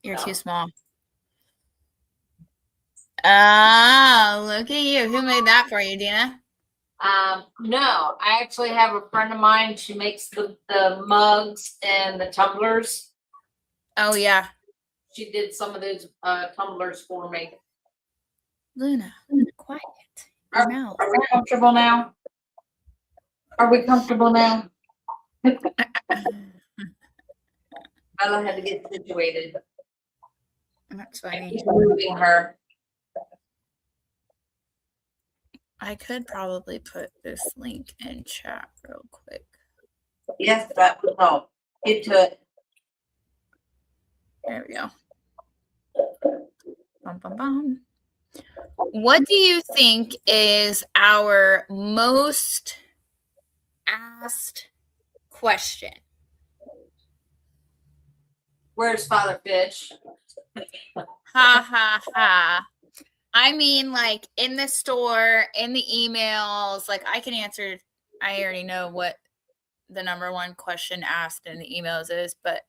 S2: You're
S3: No.
S2: too small. Oh, look at you. Who made that for you, Dina?
S3: No, I actually have a friend of mine. She makes the mugs and the tumblers.
S2: Oh, yeah.
S3: She did some of those tumblers for me.
S2: Luna, quiet. Your mouth.
S3: Are we comfortable now? Are we comfortable now? Bella had to get situated.
S2: That's funny.
S3: Moving her.
S2: I could probably put this link in chat real quick.
S3: Yes, that would help. Get to it.
S2: There we go. Bum, bum, bum. What do you think is our most asked question?
S3: Where's Father Fish?
S2: Ha ha ha. I mean, like in the store, in the emails, like I can answer. I already know what the number one question asked in the emails is, but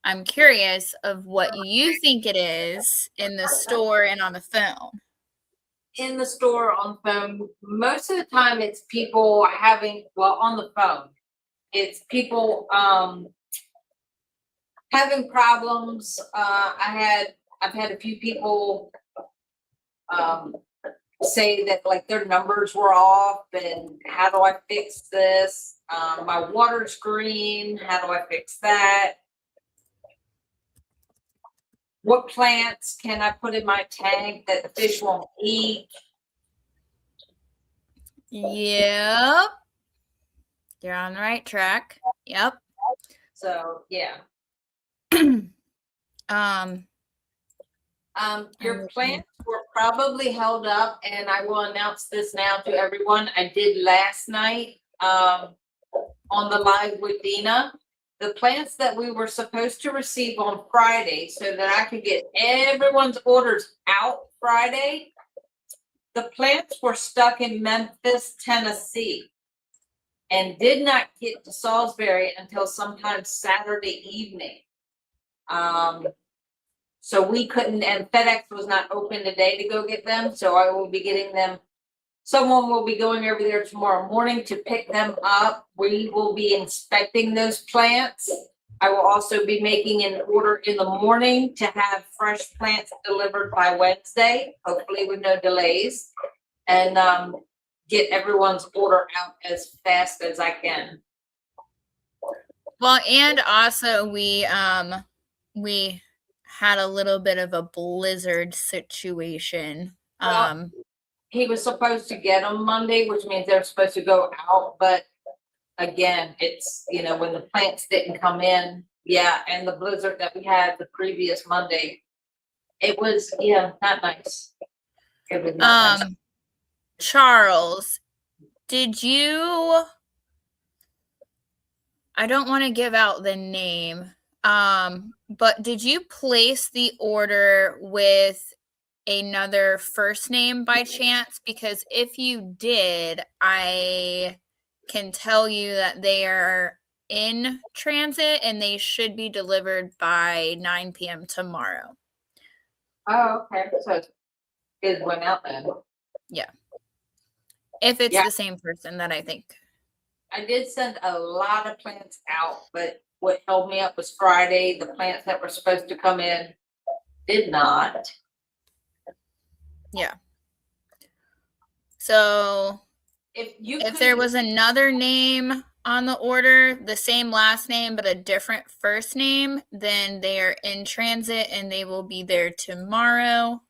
S2: I'm curious of what you think it is in the store and on the phone.
S3: In the store, on the phone, most of the time it's people having, well, on the phone, it's people having problems. I've had a few people say that like their numbers were off and how do I fix this? My water's green, how do I fix that? What plants can I put in my tank that the fish won't eat?
S2: Yep. You're on the right track. Yep.
S3: So yeah. Your plants were probably held up, and I will announce this now to everyone. I did last night on the live with Dina. The plants that we were supposed to receive on Friday so that I could get everyone's orders out Friday, the plants were stuck in Memphis, Tennessee, and did not get to Salisbury until sometime Saturday evening. So we couldn't, and FedEx was not open today to go get them. So I will be getting them. Someone will be going over there tomorrow morning to pick them up. We will be inspecting those plants. I will also be making an order in the morning to have fresh plants delivered by Wednesday, hopefully with no delays, and get everyone's order out as fast as I can.
S2: Well, and also we had a little bit of a blizzard situation.
S3: Well, he was supposed to get them Monday, which means they're supposed to go out. But again, it's, you know, when the plants didn't come in, yeah, and the blizzard that we had the previous Monday, it was, yeah, not nice. It was not nice.
S2: Charles, did you, I don't want to give out the name, but did you place the order with another first name by chance? Because if you did, I can tell you that they are in transit and they should be delivered by 9 p.m. tomorrow.
S3: Oh, okay. So it went out then.
S2: Yeah. If it's the same person that I think.
S3: I did send a lot of plants out, but what held me up was Friday. The plants that were supposed to come in did not.
S2: Yeah. So if there was another name on the order, the same last name but a different first name, then they are in transit and they will be there tomorrow.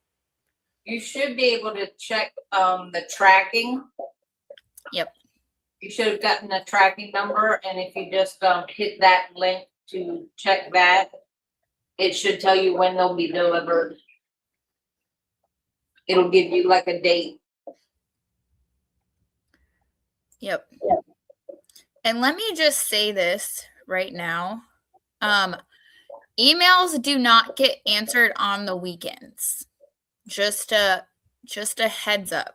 S3: You should be able to check the tracking.
S2: Yep.
S3: You should have gotten a tracking number, and if you just hit that link to check that, it should tell you when they'll be delivered. It'll give you like a date.
S2: Yep. And let me just say this right now. Emails do not get answered on the weekends. Just a heads up.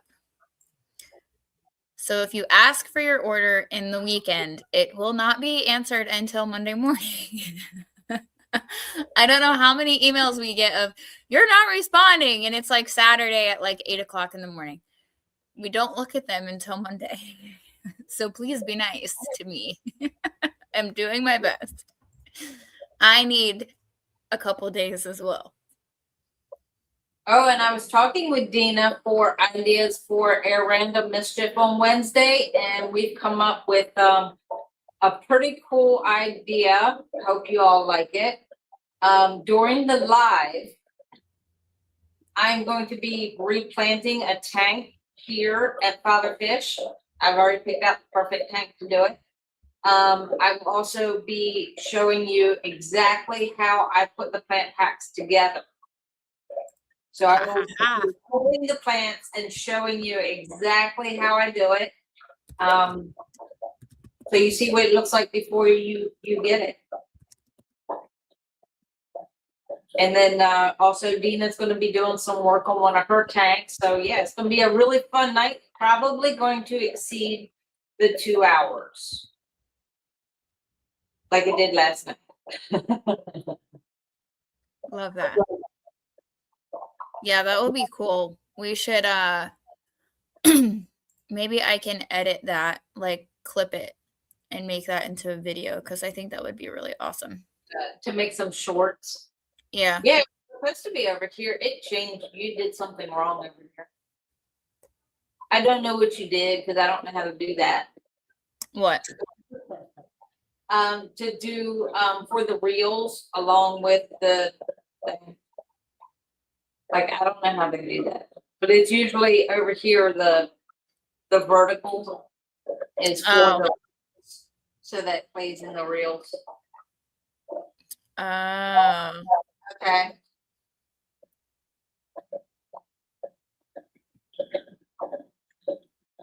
S2: So if you ask for your order in the weekend, it will not be answered until Monday morning. I don't know how many emails we get of, you're not responding, and it's like Saturday at like 8 o'clock in the morning. We don't look at them until Monday. So please be nice to me. I'm doing my best. I need a couple days as well.
S3: Oh, and I was talking with Dina for ideas for a random mischief on Wednesday, and we've come up with a pretty cool idea. Hope you all like it. During the live, I'm going to be replanting a tank here at Father Fish. I've already picked out the perfect tank to do it. I will also be showing you exactly how I put the plant packs together. So I will be pulling the plants and showing you exactly how I do it. So you see what it looks like before you get it. And then also Dina's going to be doing some work on one of her tanks. So yeah, it's going to be a really fun night. Probably going to exceed the 2 hours. Like it did last night.
S2: Love that. Yeah, that would be cool. We should maybe I can edit that, like clip it and make that into a video, because I think that would be really awesome.
S3: To make some shorts.
S2: Yeah.
S3: Yeah, it's supposed to be over here. It changed. You did something wrong over here. I don't know what you did because I don't know how to do that.
S2: What?
S3: To do for the reels along with the thing. Like I don't know how to do that. But it's usually over here the vertical is for the, so that plays in the reels. Okay.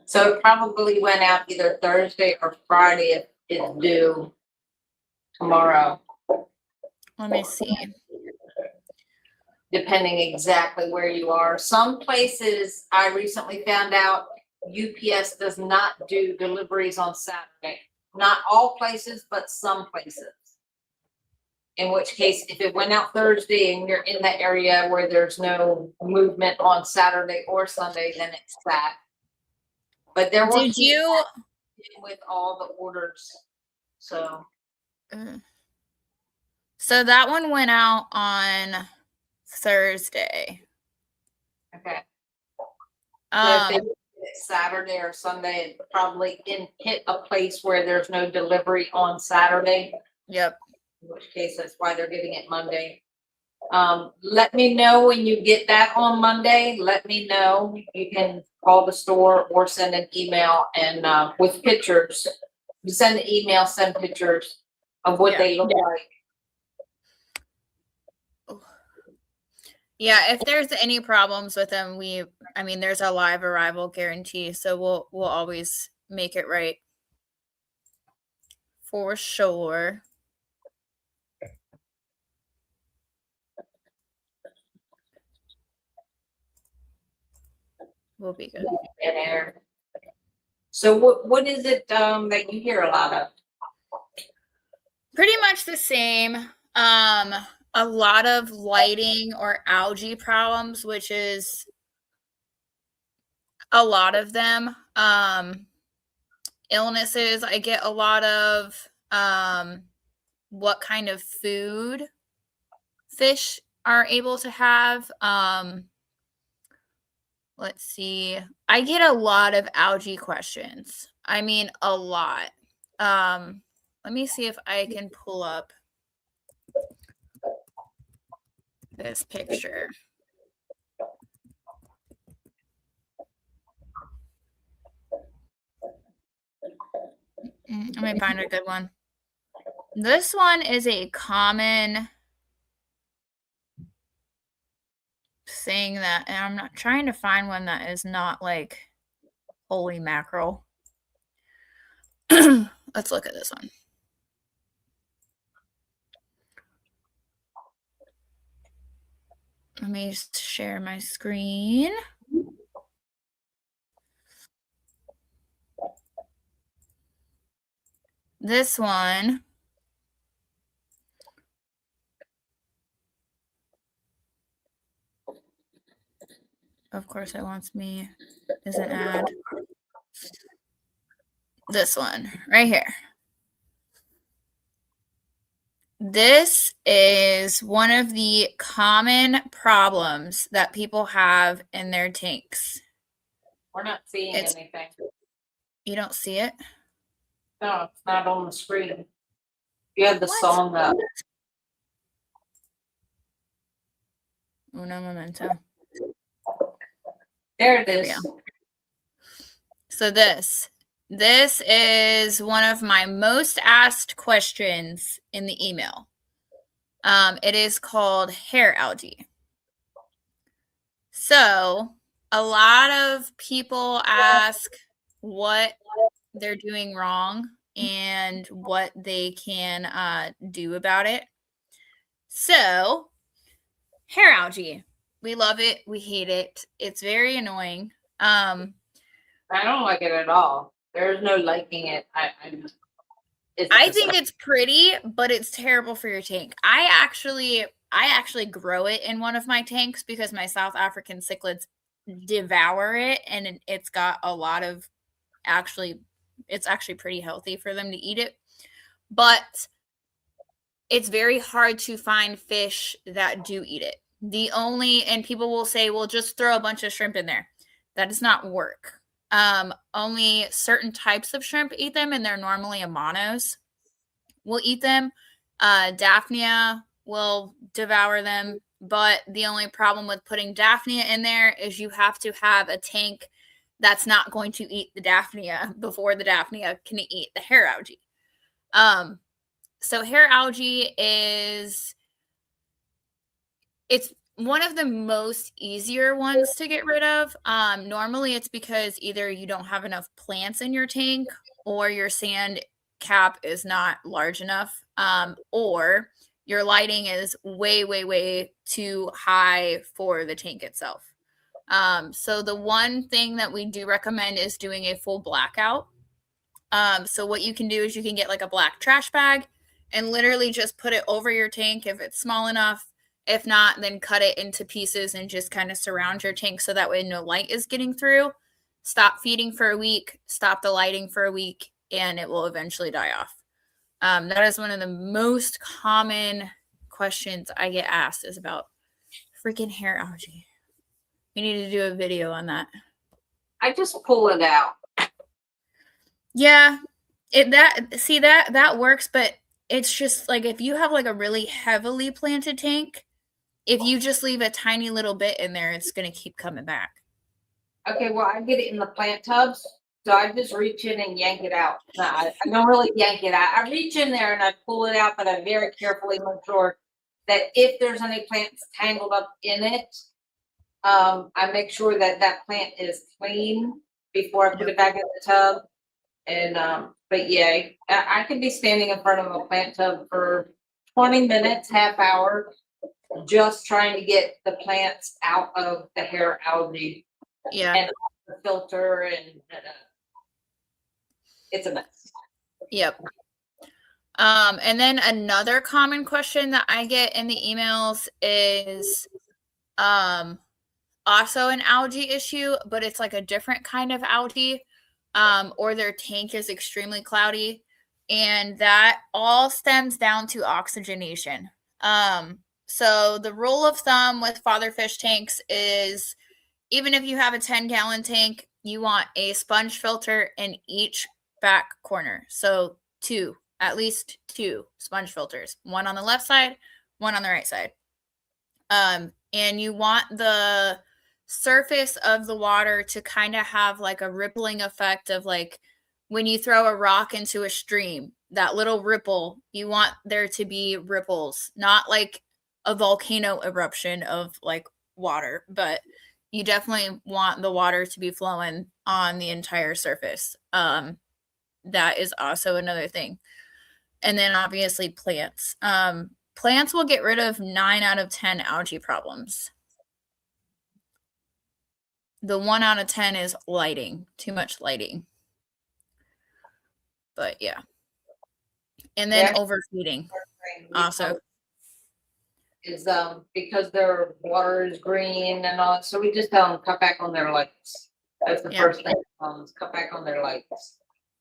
S3: So it probably went out either Thursday or Friday if it's due tomorrow.
S2: Let me see.
S3: Depending exactly where you are. Some places I recently found out UPS does not do deliveries on Saturday. Not all places, but some places. In which case, if it went out Thursday and you're in that area where there's no movement on Saturday or Sunday, then it's that. But there were
S2: Did you
S3: with all the orders. So
S2: that one went out on Thursday.
S3: Okay. So if they did it Saturday or Sunday, it probably hit a place where there's no delivery on Saturday.
S2: Yep.
S3: In which case, that's why they're giving it Monday. Let me know when you get that on Monday. Let me know. You can call the store or send an email and with pictures. You send an email, send pictures of what they look like.
S2: Yeah, if there's any problems with them, there's a live arrival guarantee, so we'll always make it right. For sure. We'll be good.
S3: So what is it that you hear a lot of?
S2: Pretty much the same. A lot of lighting or algae problems, which is a lot of them. Illnesses, I get a lot of what kind of food fish are able to have. Let's see. I get a lot of algae questions. I mean, a lot. Let me see if I can pull up this picture. Let me find a good one. This one is a common thing that, and I'm not trying to find one that is not like holy mackerel. let's look at this one. Let me just share my screen. This one, of course, it wants me as an ad. This one right here. This is one of the common problems that people have in their tanks.
S3: We're not seeing anything.
S2: You don't see it?
S3: No, it's not on the screen. You have the song up.
S2: Uno momento.
S3: There it is.
S2: So this is one of my most asked questions in the email. It is called hair algae. So a lot of people ask what they're doing wrong and what they can do about it. So hair algae, we love it, we hate it, it's very annoying.
S3: I don't like it at all. There's no liking it.
S2: I think it's pretty, but it's terrible for your tank. I actually grow it in one of my tanks because my South African cichlids devour it, and it's got a lot of it's actually pretty healthy for them to eat it. But it's very hard to find fish that do eat it. And people will say, well, just throw a bunch of shrimp in there. That does not work. Only certain types of shrimp eat them, and they're normally monos will eat them. Daphnia will devour them, but the only problem with putting Daphnia in there is you have to have a tank that's not going to eat the Daphnia before the Daphnia can eat the hair algae. So hair algae it's one of the most easier ones to get rid of. Normally it's because either you don't have enough plants in your tank or your sand cap is not large enough, or your lighting is way, way, way too high for the tank itself. So the one thing that we do recommend is doing a full blackout. So what you can do is you can get like a black trash bag and literally just put it over your tank if it's small enough. If not, then cut it into pieces and just kind of surround your tank so that way no light is getting through. Stop feeding for a week, stop the lighting for a week, and it will eventually die off. That is one of the most common questions I get asked is about freaking hair algae. We need to do a video on that.
S3: I just pull it out.
S2: Yeah, that works, but it's just like if you have like a really heavily planted tank, if you just leave a tiny little bit in there, it's going to keep coming back.
S3: Okay, well, I get it in the plant tubs, so I just reach in and yank it out. No, I don't really yank it out. I reach in there and I pull it out, but I very carefully make sure that if there's any plants tangled up in it, I make sure that that plant is clean before I put it back in the tub. And but yeah, I could be standing in front of a plant tub for 20 minutes, half hour, just trying to get the plants out of the hair algae.
S2: Yeah.
S3: And the filter, and it's a mess.
S2: Yep. And then another common question that I get in the emails is also an algae issue, but it's like a different kind of algae, or their tank is extremely cloudy, and that all stems down to oxygenation. So the rule of thumb with fatherfish tanks is even if you have a 10-gallon tank, you want a sponge filter in each back corner. So at least two sponge filters, one on the left side, one on the right side. And you want the surface of the water to kind of have like a rippling effect of like when you throw a rock into a stream, that little ripple, you want there to be ripples, not like a volcano eruption of like water, but you definitely want the water to be flowing on the entire surface. that is also another thing. And then obviously plants. Plants will get rid of 9 out of 10 algae problems. The 1 out of 10 is lighting, too much lighting. But yeah. And then overfeeding also.
S3: Is because their water is green and all, so we just tell them cut back on their lights. That's the first thing. Cut back on their lights.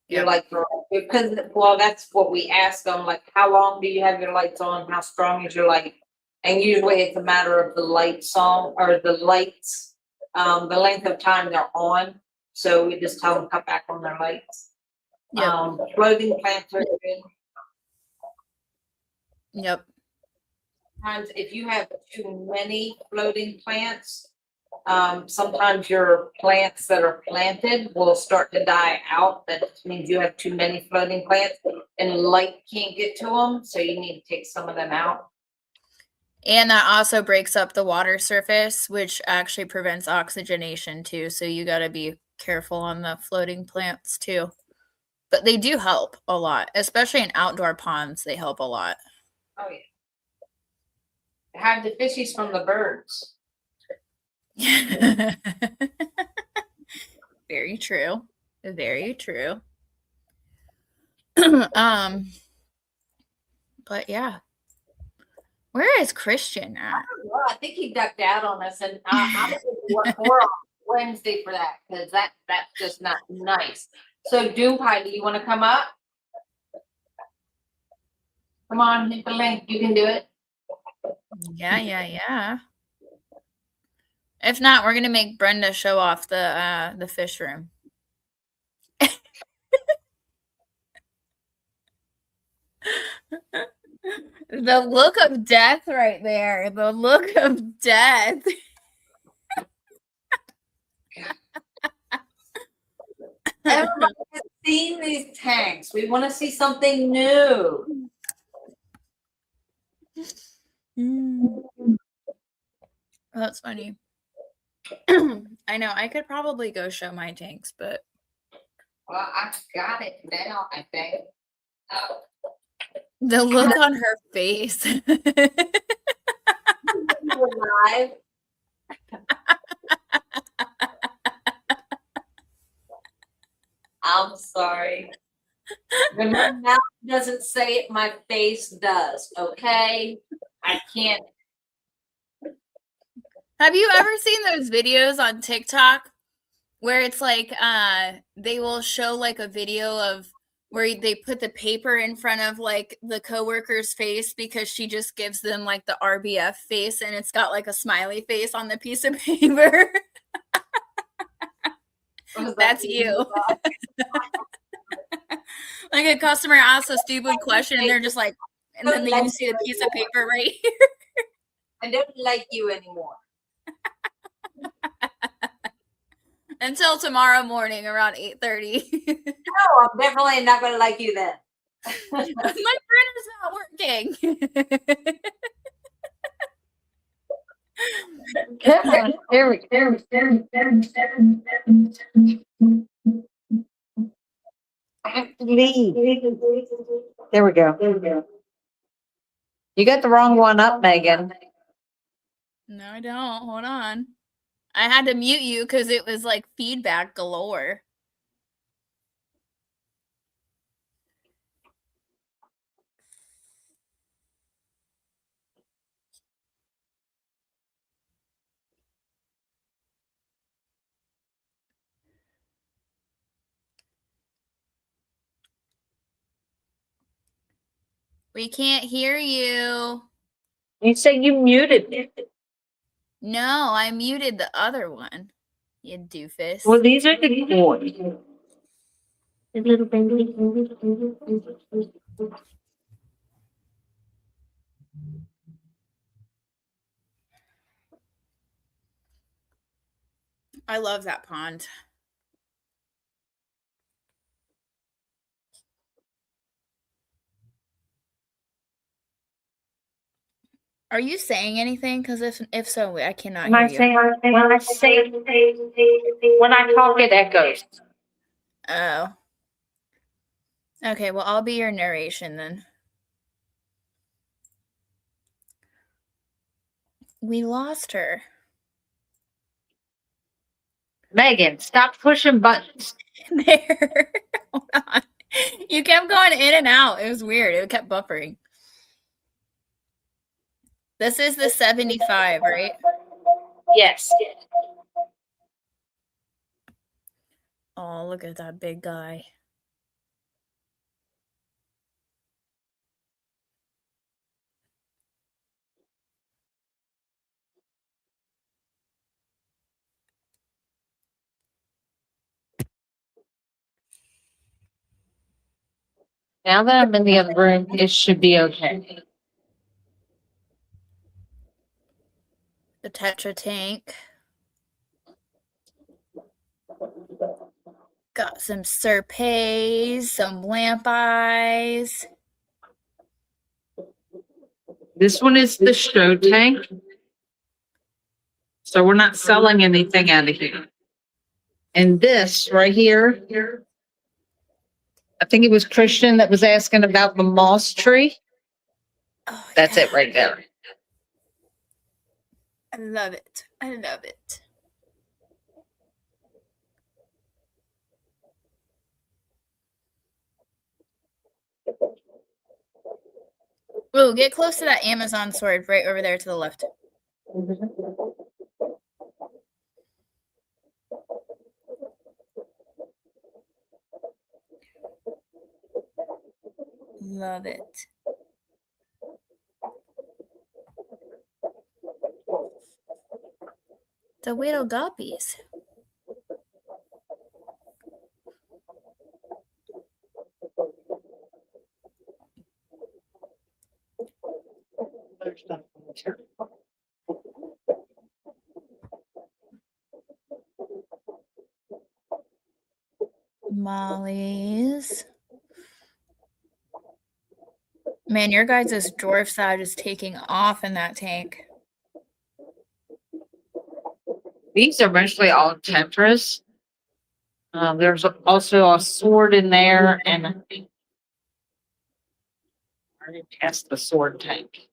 S3: Your lights are because that's what we ask them. Like, how long do you have your lights on? How strong is your light? And usually it's a matter of the light song or the lights, the length of time they're on. So we just tell them cut back on their lights. Floating plants are good.
S2: Yep.
S3: Sometimes if you have too many floating plants, sometimes your plants that are planted will start to die out. That means you have too many floating plants and light can't get to them. So you need to take some of them out.
S2: And that also breaks up the water surface, which actually prevents oxygenation too. So you got to be careful on the floating plants too. But they do help a lot, especially in outdoor ponds. They help a lot.
S3: Oh, yeah. Have the fishies from the birds.
S2: Very true. Very true. But yeah. Where is Christian at?
S3: Well, I think he ducked out on us, and I'm going to work more on Wednesday for that because that's just not nice. So, Doom Pie, do you want to come up? Come on, hit the link. You can do it.
S2: Yeah. If not, we're gonna make Brenda show off the fish room. The look of death right there. The look of death.
S3: Everybody has seen these tanks. We want to see something new.
S2: That's funny. I know. I could probably go show my tanks, but
S3: well, I got it now, I think. Oh.
S2: The look on her face.
S3: Live. I'm sorry. When my mouth doesn't say it, my face does. Okay, I can't.
S2: Have you ever seen those videos on TikTok where it's like they will show like a video of where they put the paper in front of like the coworker's face because she just gives them like the RBF face and it's got like a smiley face on the piece of paper? That's you. Like a customer asks a stupid question and they're just like, and then you see the piece of paper right here.
S3: I don't like you anymore.
S2: Until tomorrow morning around 8:30.
S3: No, I'm definitely not going to like you then.
S2: My printer's not working.
S3: Come on, there we go. I have to leave. There we go. You got the wrong one up, Megan.
S2: No, I don't. Hold on. I had to mute you because it was like feedback galore. We can't hear you.
S3: You said you muted me.
S2: No, I muted the other one. You doofus.
S3: Well, these are the boys. The little baby.
S2: I love that pond. Are you saying anything? Because if so, I cannot hear you.
S3: When I talk, it echoes.
S2: Oh. Okay, well, I'll be your narration then. We lost her.
S3: Megan, stop pushing buttons.
S2: There. Hold on. You kept going in and out. It was weird. It kept buffering. This is the 75, right?
S3: Yes.
S2: Oh, look at that big guy.
S3: Now that I'm in the other room, it should be okay.
S2: The Tetra tank. Got some Serpays, some lamp eyes.
S3: This one is the show tank. So we're not selling anything out of here. And this right here, I think it was Christian that was asking about the moss tree.
S2: Oh,
S3: That's
S2: yeah.
S3: it right there.
S2: I love it. I love it. Ooh, get close to that Amazon sword right over there to the left. Love it. The little guppies. Molly's. Man, your guys' dwarf side is taking off in that tank.
S3: These are mostly all Tetras. There's also a sword in there, and I think I already passed the sword tank.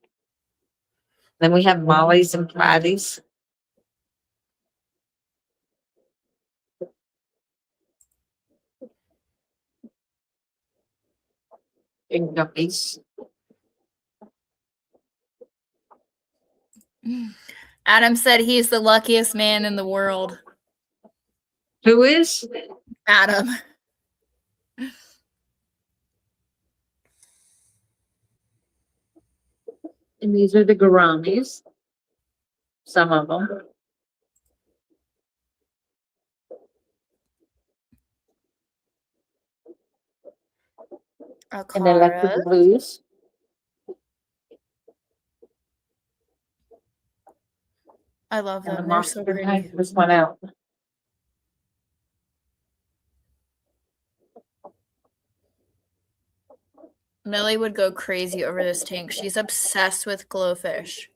S3: Then we have Molly's and Platties. Big guppies.
S2: Adam said he's the luckiest man in the world.
S3: Who is?
S2: Adam.
S3: And these are the Garamis. Some of them. And the electric
S2: Akara.
S3: blues.
S2: I love
S3: And the
S2: them. They're so
S3: monster
S2: pretty.
S3: tank just went out.
S2: Millie would go crazy over this tank. She's obsessed with glowfish.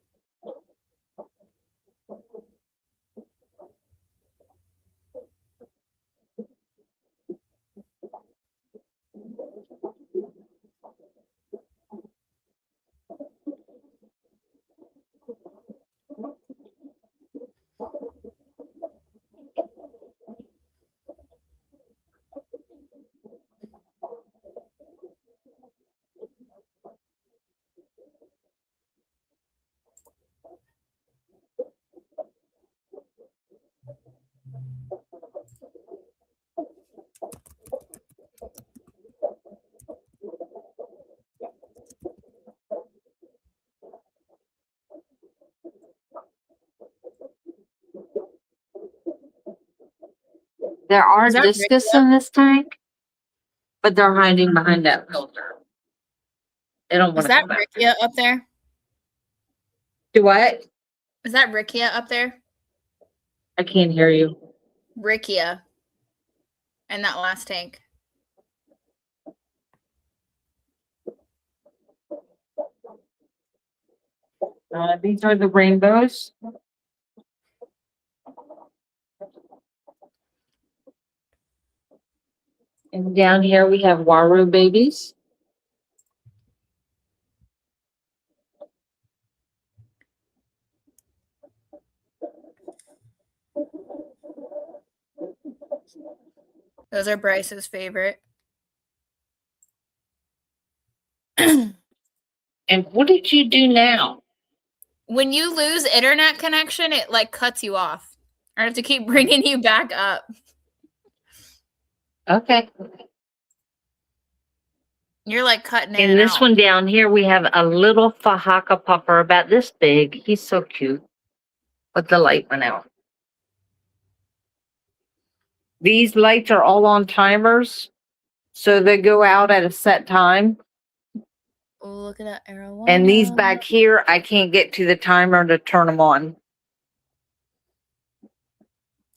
S3: There are
S2: Is that
S3: discus
S2: Ricky?
S3: in this tank, but they're hiding behind that filter. They don't want
S2: Is
S3: to
S2: that
S3: come back.
S2: Rikia up there?
S3: Do what?
S2: Is that Rikia up there?
S3: I can't hear you.
S2: Rikia. In that last tank.
S3: These are the rainbows. And down here we have Waru babies.
S2: Those are Bryce's favorite.
S3: And what did you do now?
S2: When you lose internet connection, it like cuts you off. I have to keep bringing you back up.
S3: Okay.
S2: You're like cutting in
S3: And
S2: and
S3: this
S2: out.
S3: one down here, we have a little Fahaka puffer about this big. He's so cute. But the light went out. These lights are all on timers, so they go out at a set time.
S2: Oh, look at that arrow.
S3: And these back here, I can't get to the timer to turn them on.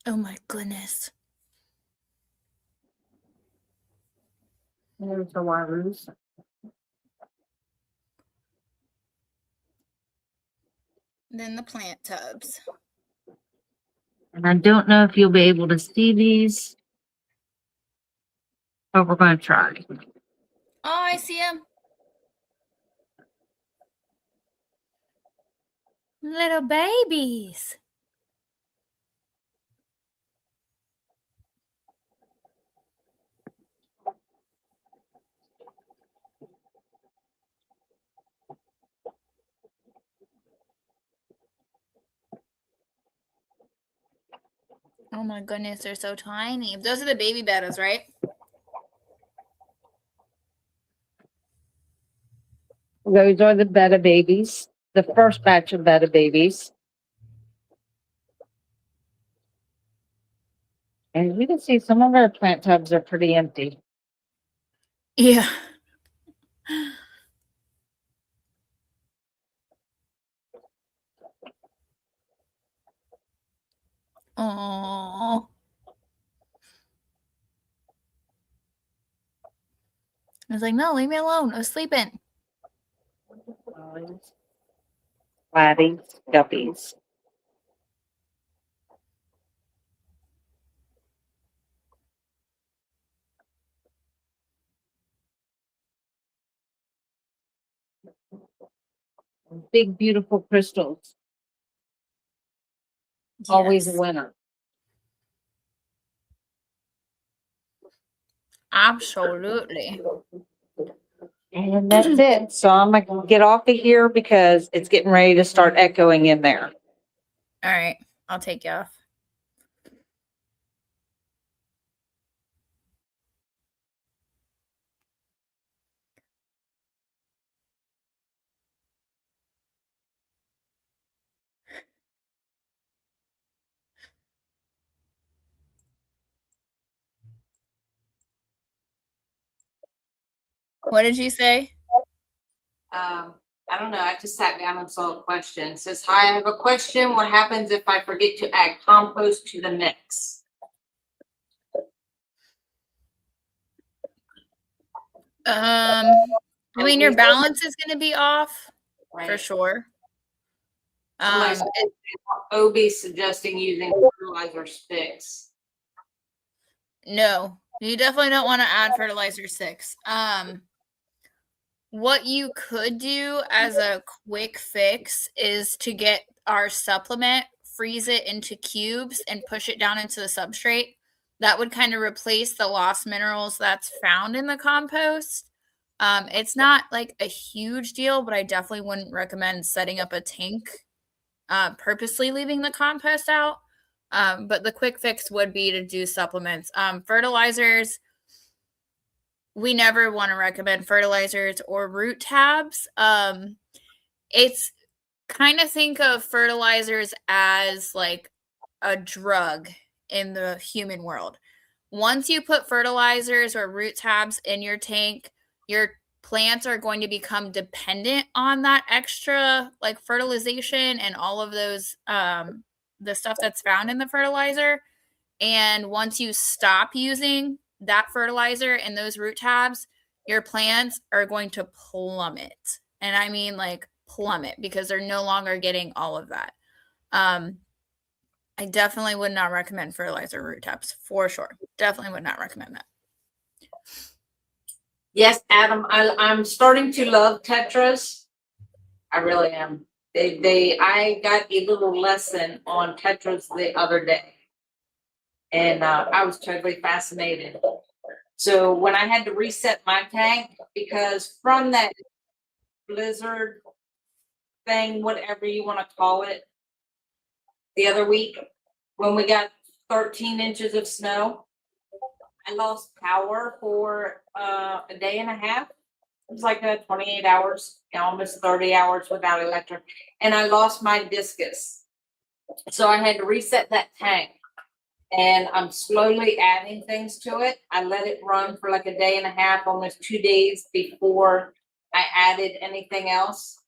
S2: Oh my goodness.
S3: There's the wires.
S2: Then the plant tubs.
S3: And I don't know if you'll be able to see these, but we're going to try.
S2: Oh, I see them. Little babies. Oh my goodness, they're so tiny. Those are the baby bettas, right?
S3: Those are the betta babies, the first batch of betta babies. And you can see some of our plant tubs are pretty empty.
S2: Yeah. Oh. I was like, no, leave me alone. I was sleeping.
S3: Laddies, guppies. Big, beautiful crystals.
S2: Yes.
S3: Always a winner.
S2: Absolutely.
S3: And that's it. So I'm going to get off of here because it's getting ready to start echoing in there.
S2: All right. I'll take you off. What did you say?
S3: I don't know. I just sat down and saw a question. It says, hi, I have a question. What happens if I forget to add compost to the mix?
S2: I mean, your balance is going to be off for sure.
S3: Obi's suggesting using fertilizer sticks.
S2: No, you definitely don't want to add fertilizer sticks. What you could do as a quick fix is to get our supplement, freeze it into cubes, and push it down into the substrate. That would kind of replace the lost minerals that's found in the compost. It's not like a huge deal, but I definitely wouldn't recommend setting up a tank, purposely leaving the compost out. But the quick fix would be to do supplements. Fertilizers, we never want to recommend fertilizers or root tabs. It's kind of think of fertilizers as like a drug in the human world. Once you put fertilizers or root tabs in your tank, your plants are going to become dependent on that extra like fertilization and all of those the stuff that's found in the fertilizer. And once you stop using that fertilizer and those root tabs, your plants are going to plummet. And I mean like plummet because they're no longer getting all of that. I definitely would not recommend fertilizer root tabs for sure. Definitely would not recommend that.
S3: Yes, Adam, I'm starting to love Tetras. I really am. I got a little lesson on Tetras the other day. And I was totally fascinated. So when I had to reset my tank, because from that blizzard thing, whatever you want to call it, the other week, when we got 13 inches of snow, I lost power for a day and a half. It was like 28 hours, almost 30 hours without electric. And I lost my discus. So I had to reset that tank. And I'm slowly adding things to it. I let it run for like a day and a half, almost 2 days before I added anything else.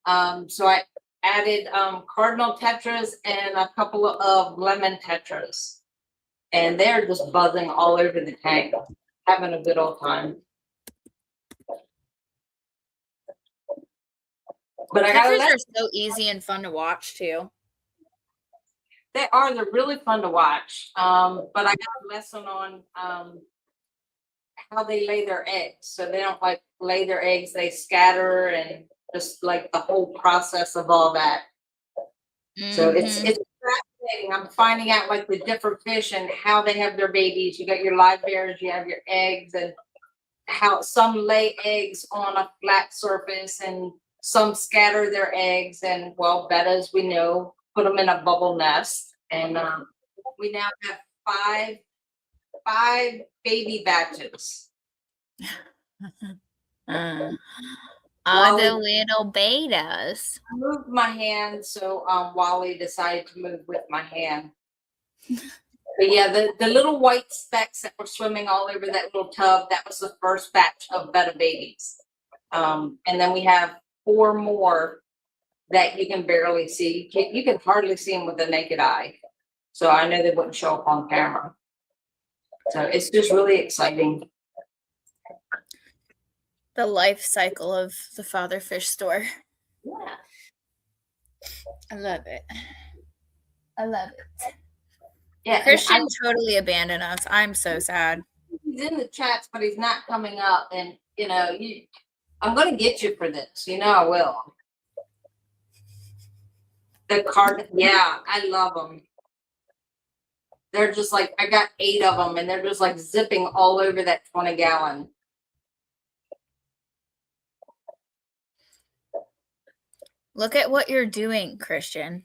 S3: So I added cardinal tetras and a couple of lemon tetras. And they're just buzzing all over the tank, having a good old time. But
S2: Tetras are so easy and fun to watch too.
S3: They are. They're really fun to watch. But I got a lesson on how they lay their eggs. So they don't like lay their eggs, they scatter, and just like the whole process of all that. So it's fascinating. I'm finding out like the different fish and how they have their babies. You got your live bears, you have your eggs, and how some lay eggs on a flat surface and some scatter their eggs. And well, bettas, we know, put them in a bubble nest. And we now have five baby batches.
S2: On the little betas.
S3: I moved my hand, so Wally decided to move with my hand. But yeah, the little white specks that were swimming all over that little tub, that was the first batch of betta babies. And then we have 4 more that you can barely see. You can hardly see them with the naked eye. So I know they wouldn't show up on camera. So it's just really exciting.
S2: The life cycle of the father fish store.
S3: Yeah.
S2: I love it. I love it.
S3: Yeah.
S2: Christian totally abandoned us. I'm so sad.
S3: He's in the chats, but he's not coming up. And you know, I'm gonna get you for this. You know I will. The card, yeah, I love them. They're just like, I got 8 of them, and they're just like zipping all over that 20-gallon.
S2: Look at what you're doing, Christian.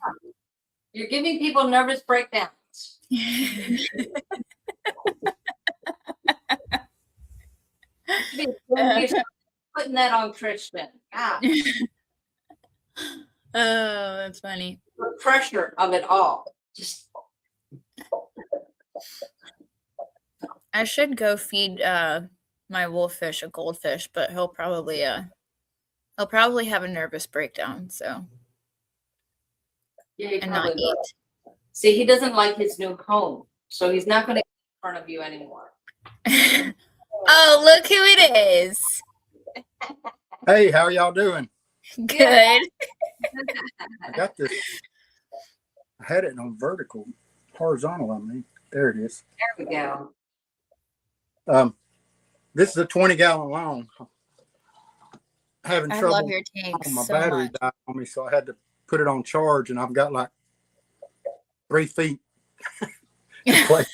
S3: You're giving people nervous breakdowns. Putting that on Christian. God.
S2: Oh, that's funny.
S3: The pressure of it all. Just.
S2: I should go feed my wolffish a goldfish, but he'll probably have a nervous breakdown. So
S3: Yeah,
S2: and not eat.
S3: See, he doesn't like his new home, so he's not going to eat in front of you anymore.
S2: Oh, look who it is!
S6: Hey, how y'all doing?
S2: Good.
S6: I got this. I had it on vertical, horizontal. I mean, there it is.
S3: There we go.
S6: This is a 20-gallon long. Having trouble.
S2: I love your tank
S6: My
S2: so
S6: battery
S2: much.
S6: died on me, so I had to put it on charge, and I've got like 3 feet. to play.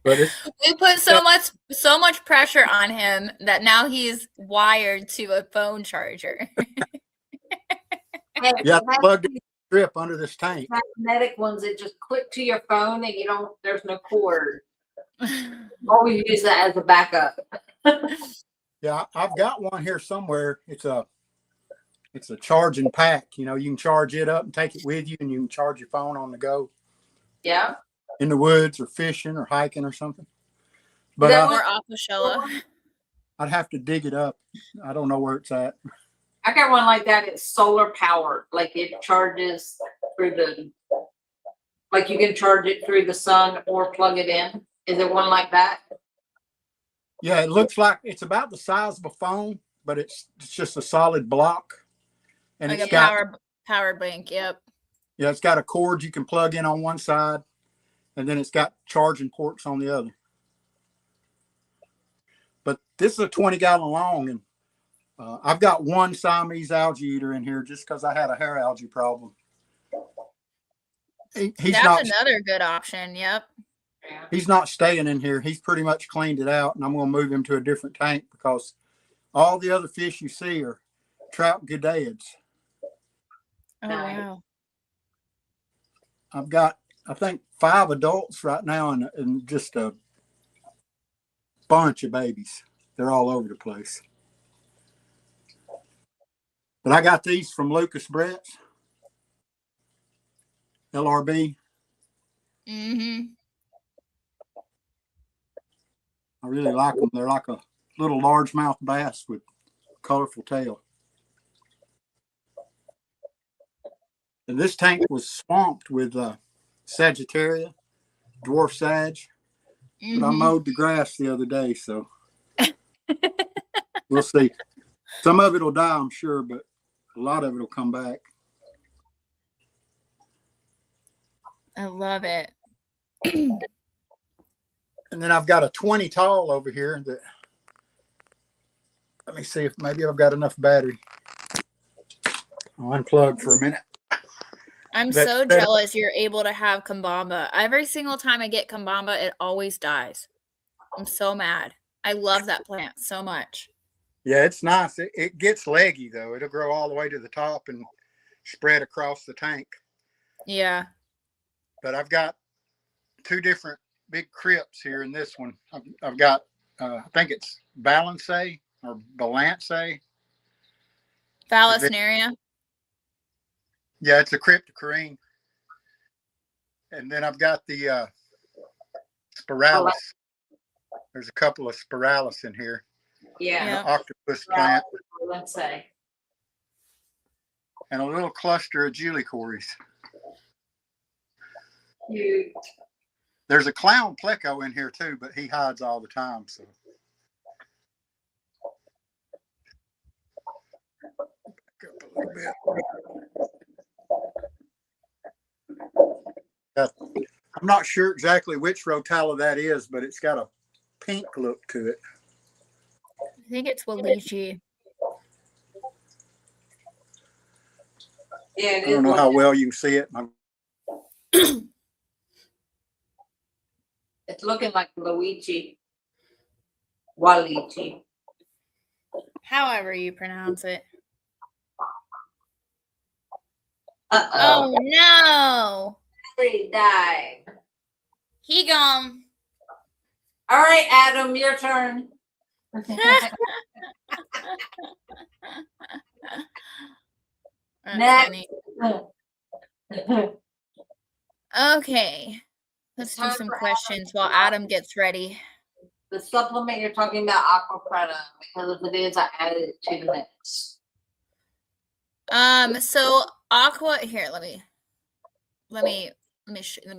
S6: But
S2: we put so much pressure on him that now he's wired to a phone charger.
S6: Yeah, I plugged in a strip under this tank.
S3: Magnetic ones that just click to your phone and there's no cord. Always use that as a backup.
S6: Yeah, I've got one here somewhere. It's a charging pack. You know, you can charge it up and take it with you, and you can charge your phone on the go.
S3: Yeah.
S6: In the woods or fishing or hiking or something. But
S2: or Aquashella.
S6: I'd have to dig it up. I don't know where it's at.
S3: I got one like that. It's solar powered. Like it charges through like you can charge it through the sun or plug it in. Is it one like that?
S6: Yeah, it looks like it's about the size of a phone, but it's just a solid block. And
S2: like
S6: it's
S2: a power bank, yep.
S6: Yeah, it's got a cord you can plug in on one side, and then it's got charging ports on the other. But this is a 20-gallon long, and I've got one Siamese algae eater in here just because I had a hair algae problem.
S2: That's another good option. Yep.
S6: He's not staying in here. He's pretty much cleaned it out, and I'm going to move him to a different tank because all the other fish you see are trout goodeids.
S2: Oh, wow.
S6: I've got, I think, 5 adults right now and just a bunch of babies. They're all over the place. But I got these from Lucas Brett's, LRB.
S2: Mm-hmm.
S6: I really like them. They're like a little largemouth bass with colorful tail. And this tank was swamped with Sagittaria, dwarf sag.
S2: Mm-hmm.
S6: But I mowed the grass the other day, so we'll see. Some of it will die, I'm sure, but a lot of it will come back.
S2: I love it.
S6: And then I've got a 20 tall over here that, let me see if maybe I've got enough battery. I'll unplug for a minute.
S2: I'm so jealous you're able to have Kambamba. Every single time I get Kambamba, it always dies. I'm so mad. I love that plant so much.
S6: Yeah, it's nice. It gets leggy, though. It'll grow all the way to the top and spread across the tank.
S2: Yeah.
S6: But I've got 2 different big crypts here in this one. I've got, I think it's Balance or Balance.
S2: Vallisneria.
S6: Yeah, it's a cryptocarine. And then I've got the spiralis. There's a couple of spiralis in here.
S3: Yeah.
S6: An octopus plant.
S3: Let's say.
S6: And a little cluster of juliecories.
S3: Cute.
S6: There's a clown pleco in here too, but he hides all the time. So back up a little bit. I'm not sure exactly which rotala that is, but it's got a pink look to it.
S2: I think it's Walichi.
S3: Yeah,
S6: I don't know how well you can see it.
S3: It's looking like Luigi. Walichi.
S2: However you pronounce it.
S3: Uh-oh.
S2: Oh, no.
S3: He died.
S2: He gone.
S3: All right, Adam, your turn.
S2: That's
S3: Next.
S2: funny. Okay. Let's do some questions while Adam gets ready.
S3: The supplement you're talking about, Aqua Preta, because if it is, I added it to the mix.
S2: So Aqua here, let me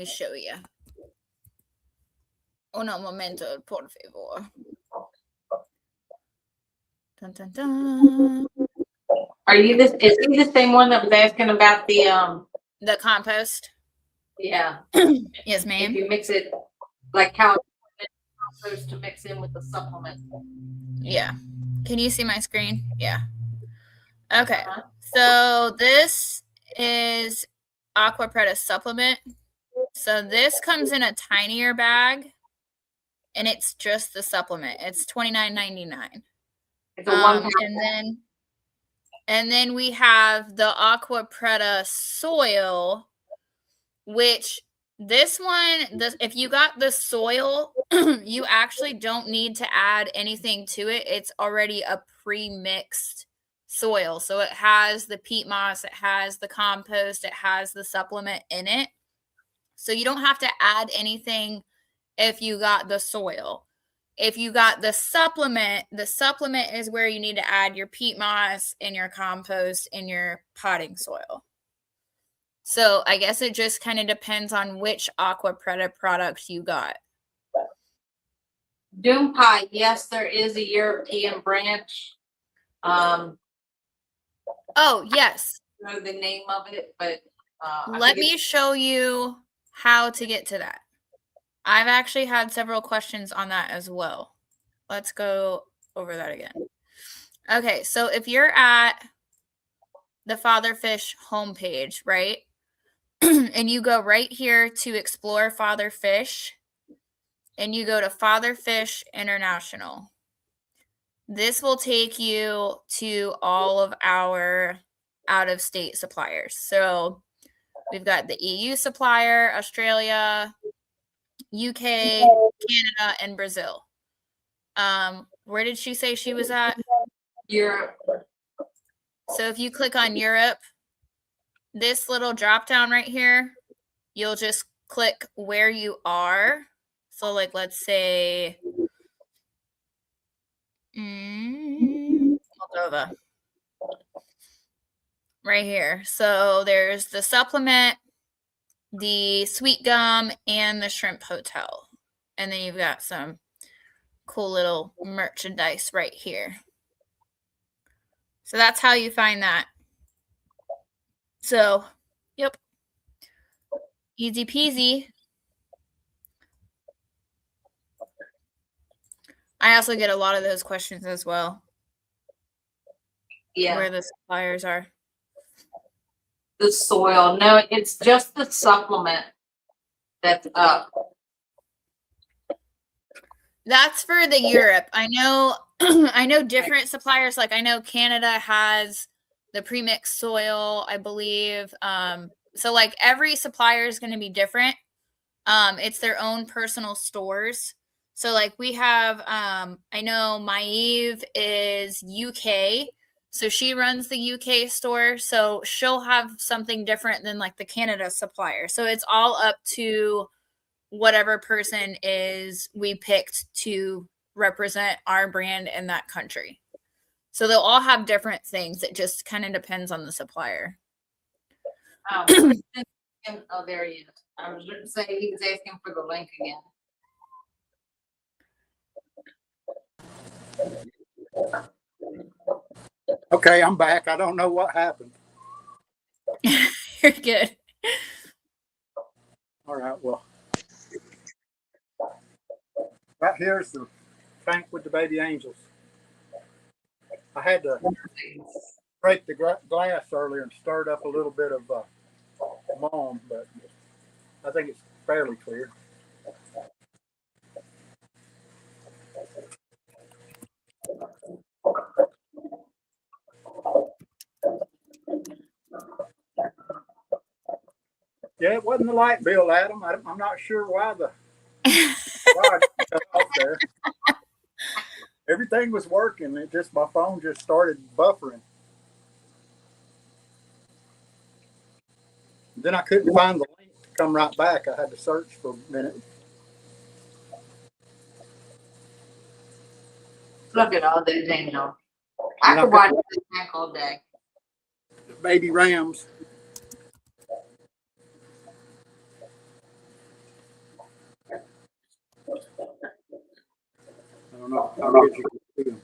S2: show you. Un momento, por favor. Dun, dun, dun.
S3: Is he the same one that was asking about
S2: the compost?
S3: Yeah.
S2: Yes, ma'am.
S3: If you mix it like how it's supposed to mix in with the supplement.
S2: Yeah. Can you see my screen? Yeah. Okay. So this is Aqua Preta supplement. So this comes in a tinier bag, and it's just the supplement. It's $29.99.
S3: It's a one
S2: and then we have the Aqua Preta soil, which this one, if you got the soil, you actually don't need to add anything to it. It's already a pre-mixed soil. So it has the peat moss, it has the compost, it has the supplement in it. So you don't have to add anything if you got the soil. If you got the supplement is where you need to add your peat moss and your compost and your potting soil. So I guess it just kind of depends on which Aqua Preta product you got.
S3: Doom Pie, yes, there is a European branch.
S2: Oh, yes.
S3: I don't know the name of it, but
S2: let me show you how to get to that. I've actually had several questions on that as well. Let's go over that again. Okay, so if you're at the Fatherfish homepage, right? And you go right here to explore Fatherfish, and you go to Fatherfish International. This will take you to all of our out-of-state suppliers. So we've got the EU supplier, Australia, UK, Canada, and Brazil. Where did she say she was at?
S3: Europe.
S2: So if you click on Europe, this little drop down right here, you'll just click where you are. So like, let's say Moldova. Right here. So there's the supplement, the sweet gum, and the shrimp hotel. And then you've got some cool little merchandise right here. So that's how you find that. So, yep. Easy peasy. I also get a lot of those questions as well.
S3: Yeah.
S2: Where the suppliers are.
S3: The soil. No, it's just the supplement that's up.
S2: That's for the Europe. I know I know different suppliers. Like I know Canada has the premixed soil, I believe. So like every supplier is going to be different. It's their own personal stores. So like we have I know Maeve is UK. So she runs the UK store. So she'll have something different than like the Canada supplier. So it's all up to whatever person is we picked to represent our brand in that country. So they'll all have different things. It just kind of depends on the supplier.
S3: Oh, there he is. I was going to say he was asking for the link again.
S6: Okay, I'm back. I don't know what happened.
S2: You're good.
S6: All right, well, right here's the tank with the baby angels. I had to break the glass earlier and stirred up a little bit of mom, but I think it's fairly clear. Yeah, it wasn't the light bill, Adam. I'm not sure why the why it cut off there. Everything was working. It just my phone just started buffering. Then I couldn't find the link to come right back. I had to search for a minute.
S3: Look at all those angels. I could watch this tank all day.
S6: The baby rams. I don't know how good you can see them.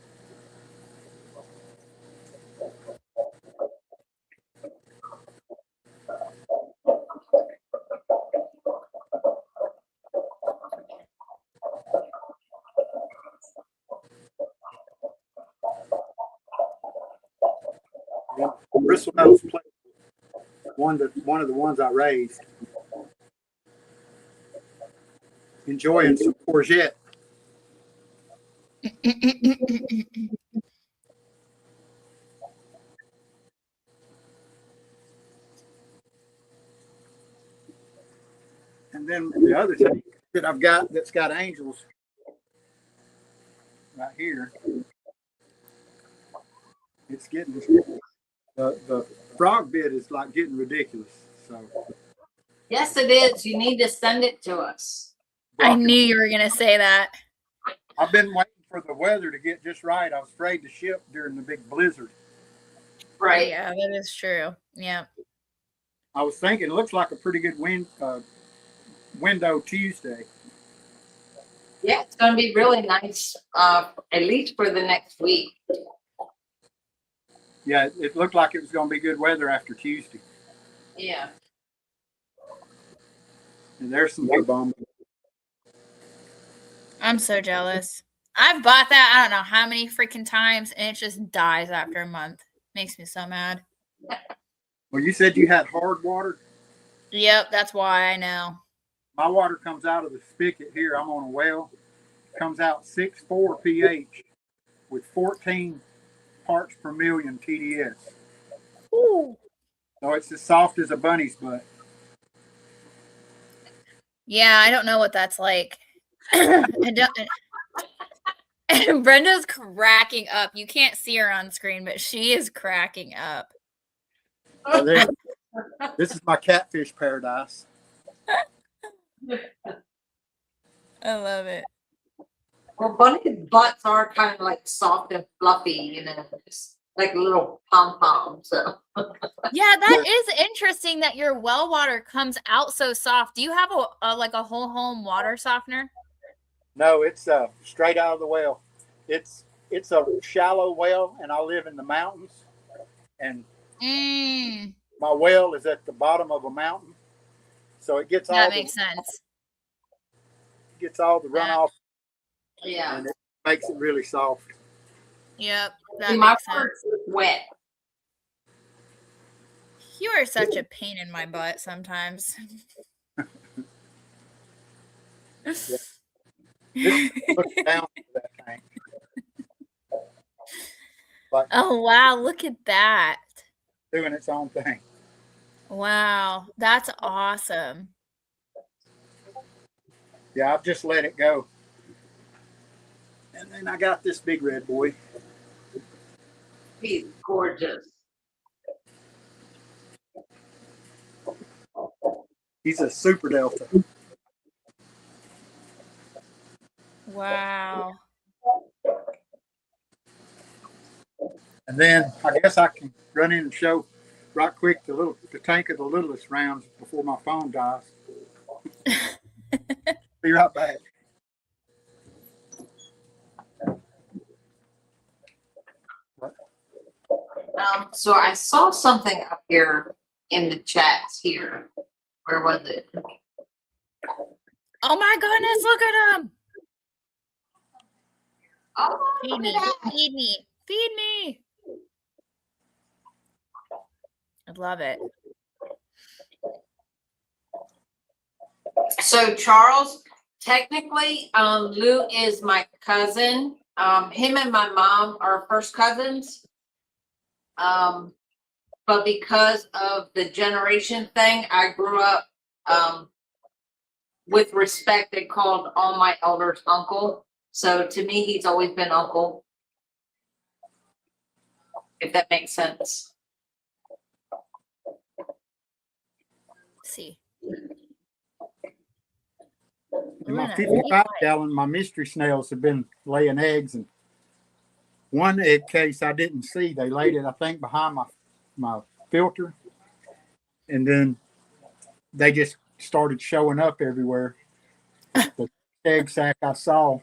S6: Bristlenose plate. One of the ones I raised. Enjoying some courgette. And then the other tank that I've got that's got angels right here. It's getting the frog bit is like getting ridiculous. So
S3: Yes, it is. You need to send it to us.
S2: I knew you were going to say that.
S6: I've been waiting for the weather to get just right. I was afraid to ship during the big blizzard.
S3: Right.
S2: Yeah, that is true. Yeah.
S6: I was thinking it looks like a pretty good window Tuesday.
S3: Yeah, it's going to be really nice, at least for the next week.
S6: Yeah, it looked like it was going to be good weather after Tuesday.
S3: Yeah.
S6: And there's some big bombs.
S2: I'm so jealous. I've bought that I don't know how many freaking times, and it just dies after a month. Makes me so mad.
S6: Well, you said you had hard water.
S2: Yep, that's why I know.
S6: My water comes out of the spigot here. I'm on a well. Comes out 6.4 pH with 14 parts per million TDS.
S2: Ooh.
S6: So it's as soft as a bunny's butt.
S2: Yeah, I don't know what that's like. Brenda's cracking up. You can't see her on screen, but she is cracking up.
S6: So this is my catfish paradise.
S2: I love it.
S3: Well, bunny butts are kind of like soft and fluffy, you know, just like a little pom pom. So
S2: yeah, that is interesting that your well water comes out so soft. Do you have a like a whole home water softener?
S6: No, it's straight out of the well. It's a shallow well, and I live in the mountains, and my well is at the bottom of a mountain, so it gets
S2: that makes sense.
S6: Gets all the runoff.
S3: Yeah,
S6: and it makes it really soft.
S2: Yep, that
S3: see, my
S2: makes sense.
S3: wet.
S2: You are such a pain in my butt sometimes.
S6: Yeah. This looks down to that tank. Like,
S2: oh wow, look at that.
S6: Doing its own thing.
S2: Wow, that's awesome.
S6: Yeah, I've just let it go. And then I got this big red boy.
S3: He's gorgeous.
S6: He's a super delta.
S2: Wow.
S6: And then I guess I can run in and show right quick the tank of the littlest rounds before my phone dies. Be right back.
S3: So I saw something up here in the chats here. Where was it?
S2: Oh my goodness, look at him.
S3: Oh,
S2: feed me, feed me, feed me. I love it.
S3: So Charles, technically, Lou is my cousin. Him and my mom are first cousins. But because of the generation thing, I grew up with respect. They called all my elders uncle. So to me, he's always been uncle. If that makes sense.
S2: Let's see.
S6: In my 55-gallon, my mystery snails have been laying eggs, and one egg case I didn't see. They laid it, I think, behind my filter, and then they just started showing up everywhere. The egg sac I saw,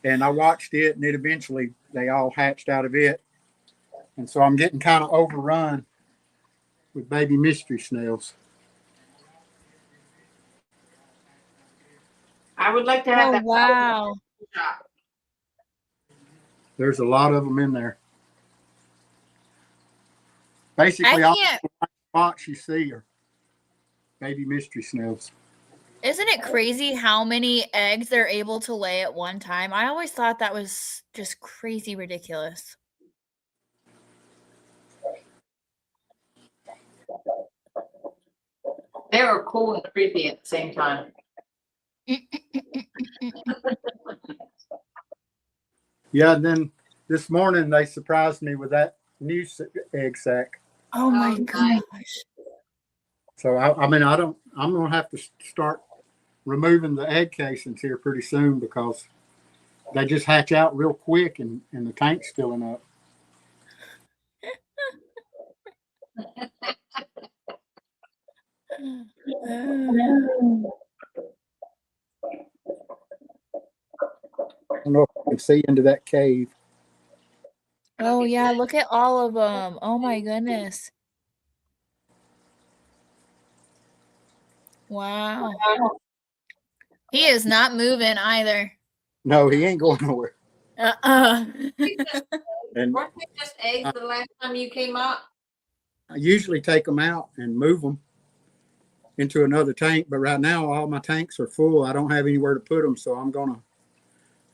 S6: and I watched it, and it eventually they all hatched out of it, and so I'm getting kind of overrun with baby mystery snails.
S3: I would like to have that.
S2: Wow.
S6: There's a lot of them in there. Basically, all the spots you see are baby mystery snails.
S2: Isn't it crazy how many eggs they're able to lay at one time? I always thought that was just crazy ridiculous.
S3: They were cool and creepy at the same time.
S6: Yeah, and then this morning they surprised me with that new egg sac.
S2: Oh my gosh.
S6: So I mean, I'm gonna have to start removing the egg casings here pretty soon because they just hatch out real quick and the tank's filling up. I don't know if you can see into that cave.
S2: Oh yeah, look at all of them. Oh my goodness. Wow. He is not moving either.
S6: No, he ain't going nowhere. And
S3: Weren't they just eggs the last time you came up?
S6: I usually take them out and move them into another tank, but right now all my tanks are full. I don't have anywhere to put them, so I'm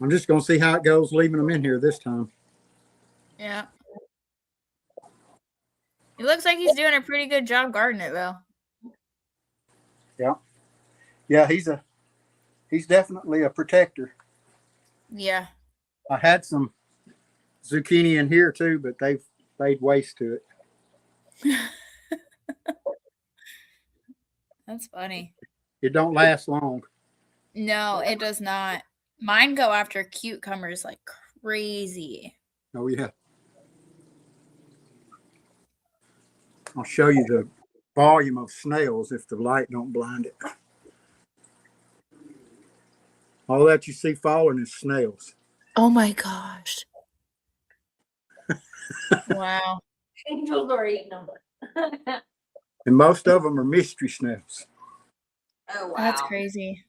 S6: just gonna see how it goes leaving them in here this time.
S2: Yeah. It looks like he's doing a pretty good job guarding it, though.
S6: Yeah. Yeah, he's definitely a protector.
S2: Yeah.
S6: I had some zucchini in here too, but they've laid waste to it.
S2: That's funny.
S6: It don't last long.
S2: No, it does not. Mine go after cucumbers like crazy.
S6: Oh yeah. I'll show you the volume of snails if the light don't blind it. All that you see falling is snails.
S2: Oh my gosh. Wow.
S3: Angels are eating them.
S6: And most of them are mystery snails.
S3: Oh, wow.
S2: That's crazy.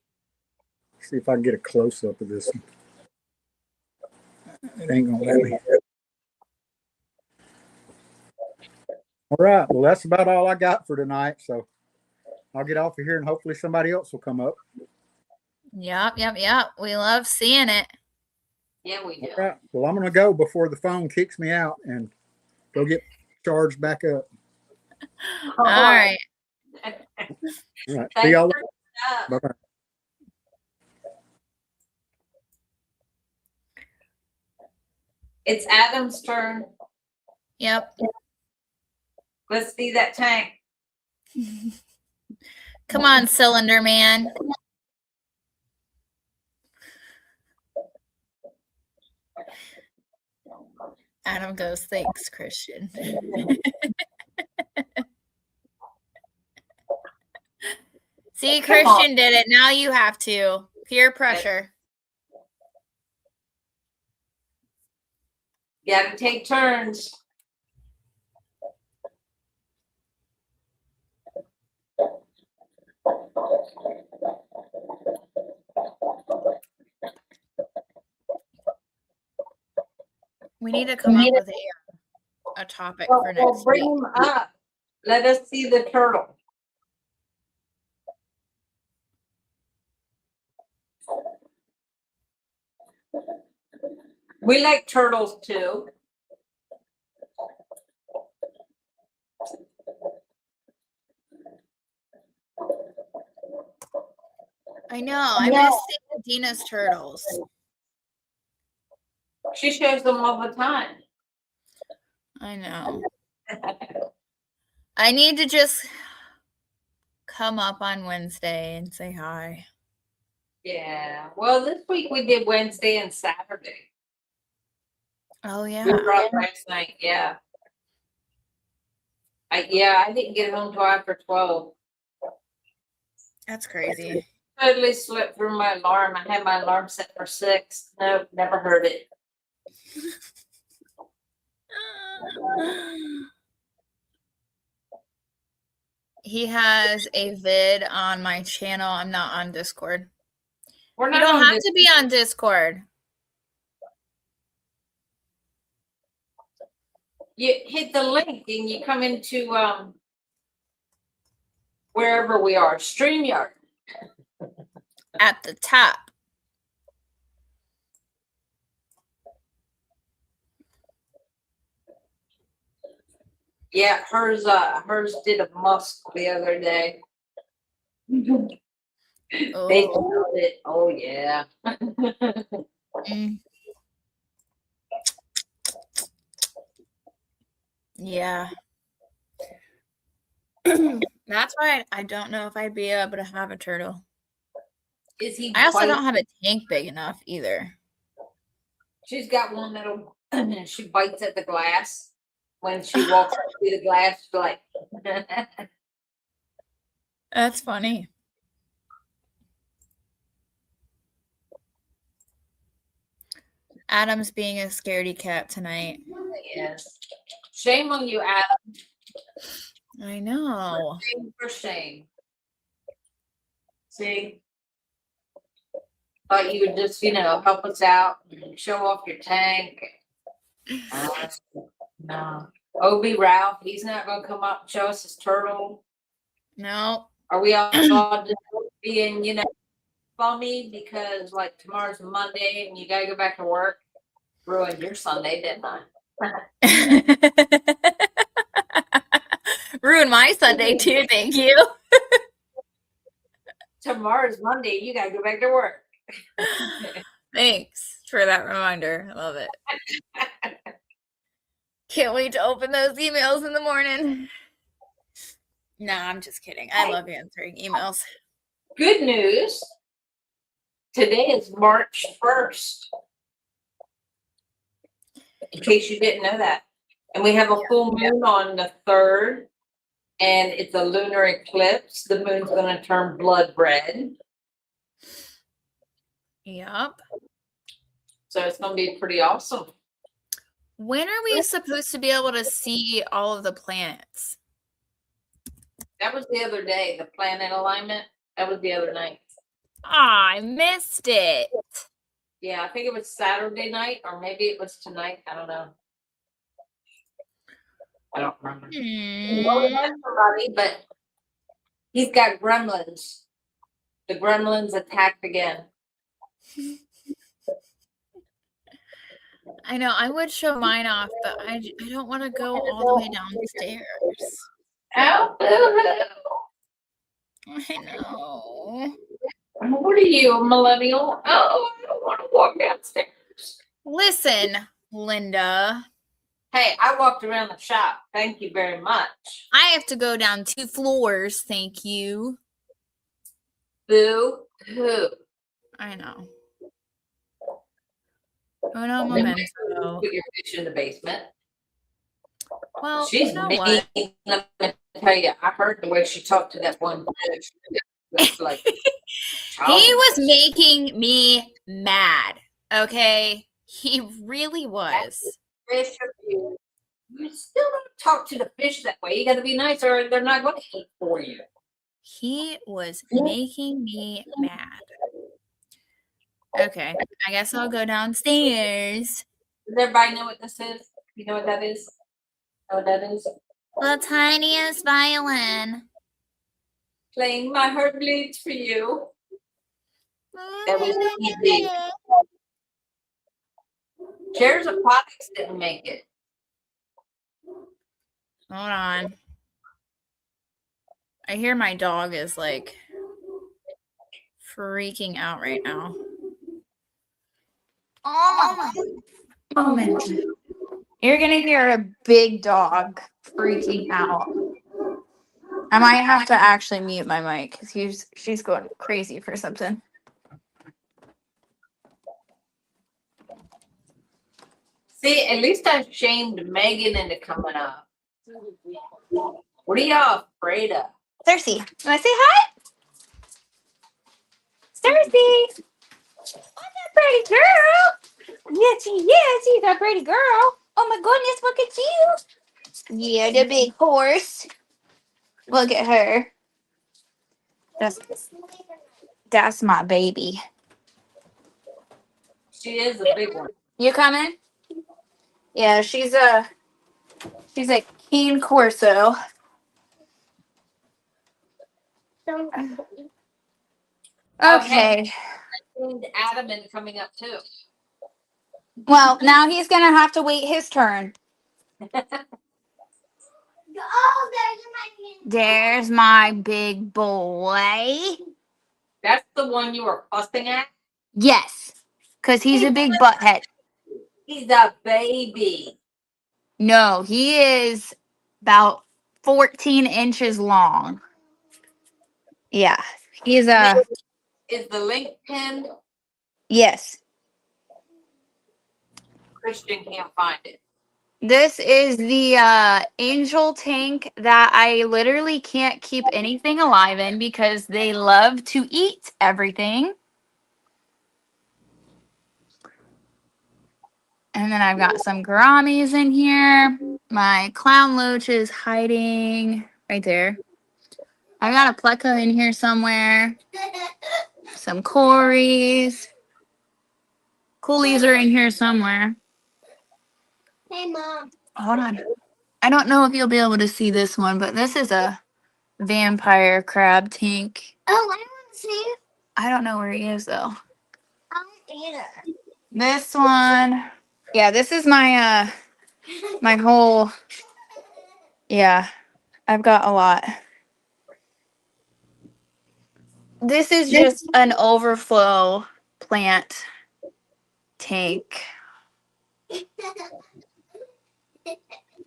S6: See if I can get a close up of this one. It ain't gonna let me. All right. Well, that's about all I got for tonight. So I'll get off of here and hopefully somebody else will come up.
S2: Yep. We love seeing it.
S3: Yeah, we do.
S6: All right. Well, I'm going to go before the phone kicks me out and go get charged back up.
S2: All right.
S6: All right. See y'all later. Bye-bye.
S3: It's Adam's turn.
S2: Yep.
S3: Let's see that tank.
S2: Come on, Cylinder Man. Adam goes, thanks, Christian. See, Christian did it. Now you have to. Peer pressure.
S3: You gotta take turns.
S2: We need to come up with a topic for next week.
S3: Bring them up. Let us see the turtle. We like turtles too.
S2: I know. I miss seeing Dina's turtles.
S3: She shows them all the time.
S2: I know. I need to just come up on Wednesday and say hi.
S3: Yeah. Well, this week we did Wednesday and Saturday.
S2: Oh, yeah.
S3: We were up last night. Yeah. I didn't get home till after 12.
S2: That's crazy.
S3: Totally slipped through my alarm. I had my alarm set for 6. Nope, never heard it.
S2: He has a vid on my channel. I'm not on Discord.
S3: You
S2: don't have to be on Discord.
S3: You hit the link and you come into wherever we are, StreamYard.
S2: At the top.
S3: Yeah, hers did a musk the other day.
S2: Oh.
S3: They found it. Oh yeah.
S2: Mm. Yeah. That's why I don't know if I'd be able to have a turtle.
S3: Is he?
S2: I also don't have a tank big enough either.
S3: She's got one that'll she bites at the glass when she walks through the glass. She's like,
S2: That's funny. Adam's being a scaredy cat tonight.
S3: yes. Shame on you, Adam.
S2: I know.
S3: Shame for shame. See? thought you would just, help us out and show off your tank. No. Obi Ralph, he's not gonna come up and show us his turtle.
S2: No.
S3: Are we all just being, bummy because like tomorrow's Monday and you gotta go back to work? Ruined your Sunday, didn't I?
S2: Ruined my Sunday too, thank you.
S3: Tomorrow's Monday, you gotta go back to work.
S2: Thanks for that reminder. I love it. Can't wait to open those emails in the morning. No, I'm just kidding. I love answering emails.
S3: Good news. Today is March 1st. In case you didn't know that. And we have a full moon on the 3rd. And it's a lunar eclipse. The moon's going to turn blood red.
S2: Yep.
S3: So it's going to be pretty awesome.
S2: When are we supposed to be able to see all of the planets?
S3: That was the other day, the planet alignment. That was the other night.
S2: I missed it.
S3: Yeah, I think it was Saturday night, or maybe it was tonight. I don't know. I don't remember. Well, we had somebody, but he's got gremlins. The gremlins attacked again.
S2: I know. I would show mine off, but I don't want to go all the way downstairs.
S3: Ow,
S2: I know.
S3: What are you, a millennial? Oh, I don't want to walk downstairs.
S2: Listen, Linda.
S3: Hey, I walked around the shop. Thank you very much.
S2: I have to go down 2 floors. Thank you.
S3: Boo hoo.
S2: I know. Oh no, memento.
S3: Put your fish in the basement.
S2: Well,
S3: She's
S2: you know
S3: mean.
S2: what?
S3: Let me tell you, I heard the way she talked to that one fish. That's like,
S2: He was making me mad. Okay, he really was.
S3: fish of you. You still don't talk to the fish that way. You got to be nice, or they're not going to eat for you.
S2: He was making me mad. Okay, I guess I'll go downstairs.
S3: Does everybody know what this is? You know what that is? Know what that is?
S2: The tiniest violin.
S3: Playing My Heart Bleeds for You. That was easy. Chairs of Products didn't make it.
S2: Hold on. I hear my dog is like freaking out right now. Oh my moment. You're gonna hear a big dog freaking out. I might have to actually mute my mic because she's going crazy for something.
S3: See, at least I shamed Megan into coming up. What are y'all afraid of?
S2: Cersei, want to say hi? Cersei! Oh, that pretty girl! Yes, she is. She's a pretty girl. Oh my goodness, look at you. Yeah, the big horse. Look at her. That's my baby.
S3: She is a big one.
S2: You coming? Yeah, she's a Cane Corso. Okay.
S3: And Adam is coming up too.
S2: Well, now he's gonna have to wait his turn. There's my big boy.
S3: That's the one you were fussing at?
S2: Yes, because he's a big butthead.
S3: He's a baby.
S2: No, he is about 14 inches long. Yeah, he's a...
S3: Is the link pinned?
S2: Yes.
S3: Christian can't find it.
S2: This is the angel tank that I literally can't keep anything alive in because they love to eat everything. And then I've got some gouramis in here. My clown loach is hiding right there. I got a pleca in here somewhere. Some cories. Coolies are in here somewhere.
S4: Hey, Mom.
S2: Hold on. I don't know if you'll be able to see this one, but this is a vampire crab tank.
S4: Oh, I want to see it.
S2: I don't know where he is though.
S4: I don't either.
S2: This one. Yeah, this is my my whole, yeah, I've got a lot. This is just an overflow plant tank.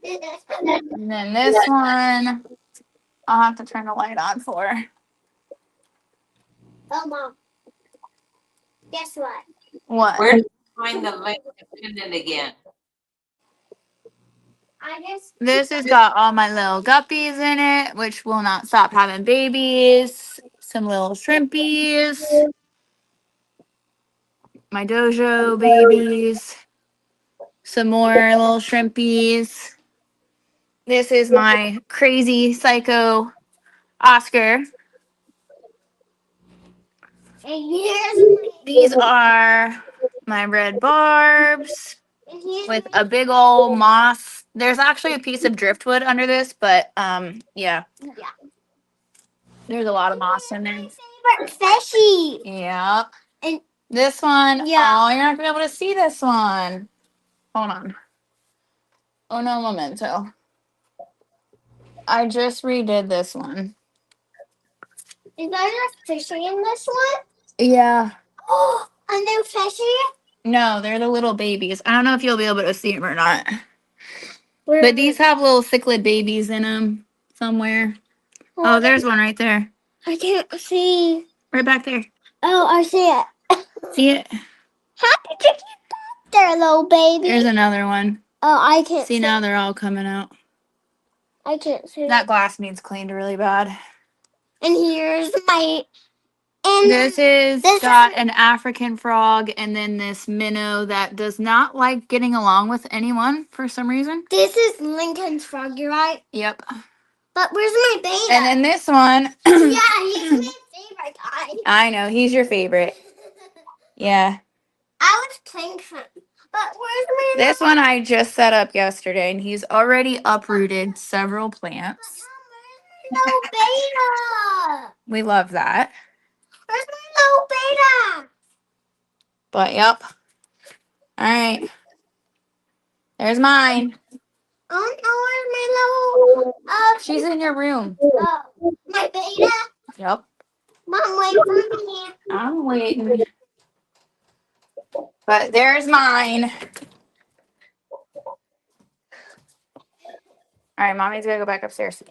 S2: And then this one, I'll have to turn the light on for.
S4: Oh, Mom. Guess what?
S2: What?
S3: Where did you find the link to pin it again?
S4: I just.
S2: This has got all my little guppies in it, which will not stop having babies. Some little shrimpies. My dojo babies. Some more little shrimpies. This is my crazy psycho Oscar.
S4: And here's
S2: These are my red barbs with a big old moss. There's actually a piece of driftwood under this, but yeah.
S4: Yeah.
S2: There's a lot of moss in there.
S4: Favorite fishy.
S2: Yeah.
S4: And
S2: This one,
S4: yeah.
S2: oh, you're not gonna be able to see this one. Hold on. Oh no, memento. I just redid this one.
S4: Is there a fishy in this one?
S2: Yeah.
S4: Oh, a new fishy?
S2: No, they're the little babies. I don't know if you'll be able to see them or not. But these have little cichlid babies in them somewhere. Oh, there's one right there.
S4: I can't see.
S2: Right back there.
S4: Oh, I see it.
S2: See it?
S4: How did you get back there, little baby?
S2: There's another one.
S4: Oh, I can't
S2: See, now they're all coming out.
S4: I can't see.
S2: That glass needs cleaned really bad.
S4: And here's my. And
S2: This is
S4: this
S2: got
S4: is-
S2: an African frog and then this minnow that does not like getting along with anyone for some reason.
S4: This is Lincoln's frog, you're right.
S2: Yep.
S4: But where's my baby?
S2: And then this one.
S4: Yeah, he's my favorite guy.
S2: I know, he's your favorite. Yeah.
S4: I was playing for him. But where's my
S2: This one I just set up yesterday and he's already uprooted several plants.
S4: Where's my little beta?
S2: We love that.
S4: Where's my little beta?
S2: But yep. All right. There's mine.
S4: Oh, no, where's my little
S2: She's in your room.
S4: my beta?
S2: Yep.
S4: Mom, wait for me.
S2: I'm waiting. But there's mine. All right, mommy's gonna go back upstairs.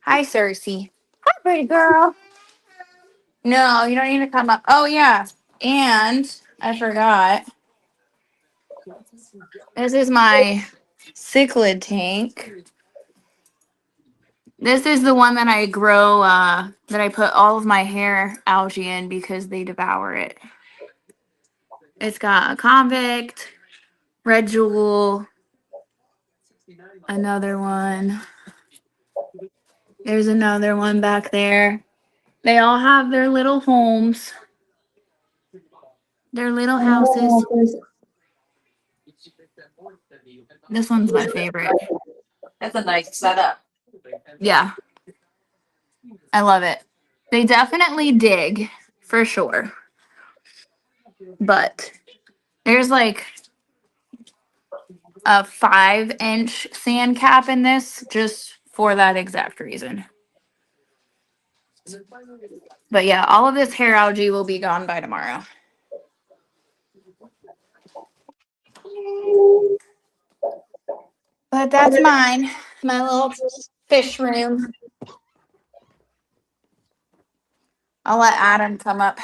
S2: Hi, Cersei. Hi, pretty girl. No, you don't need to come up. Oh, yeah. And I forgot. This is my cichlid tank. This is the one that I grow, that I put all of my hair algae in because they devour it. It's got a convict, red jewel, another one. There's another one back there. They all have their little homes, their little houses. This one's my favorite.
S3: That's a nice setup.
S2: Yeah. I love it. They definitely dig, for sure. But there's like a 5-inch sand cap in this just for that exact reason. But yeah, all of this hair algae will be gone by tomorrow. But that's mine, my little fish room. I'll let Adam come up.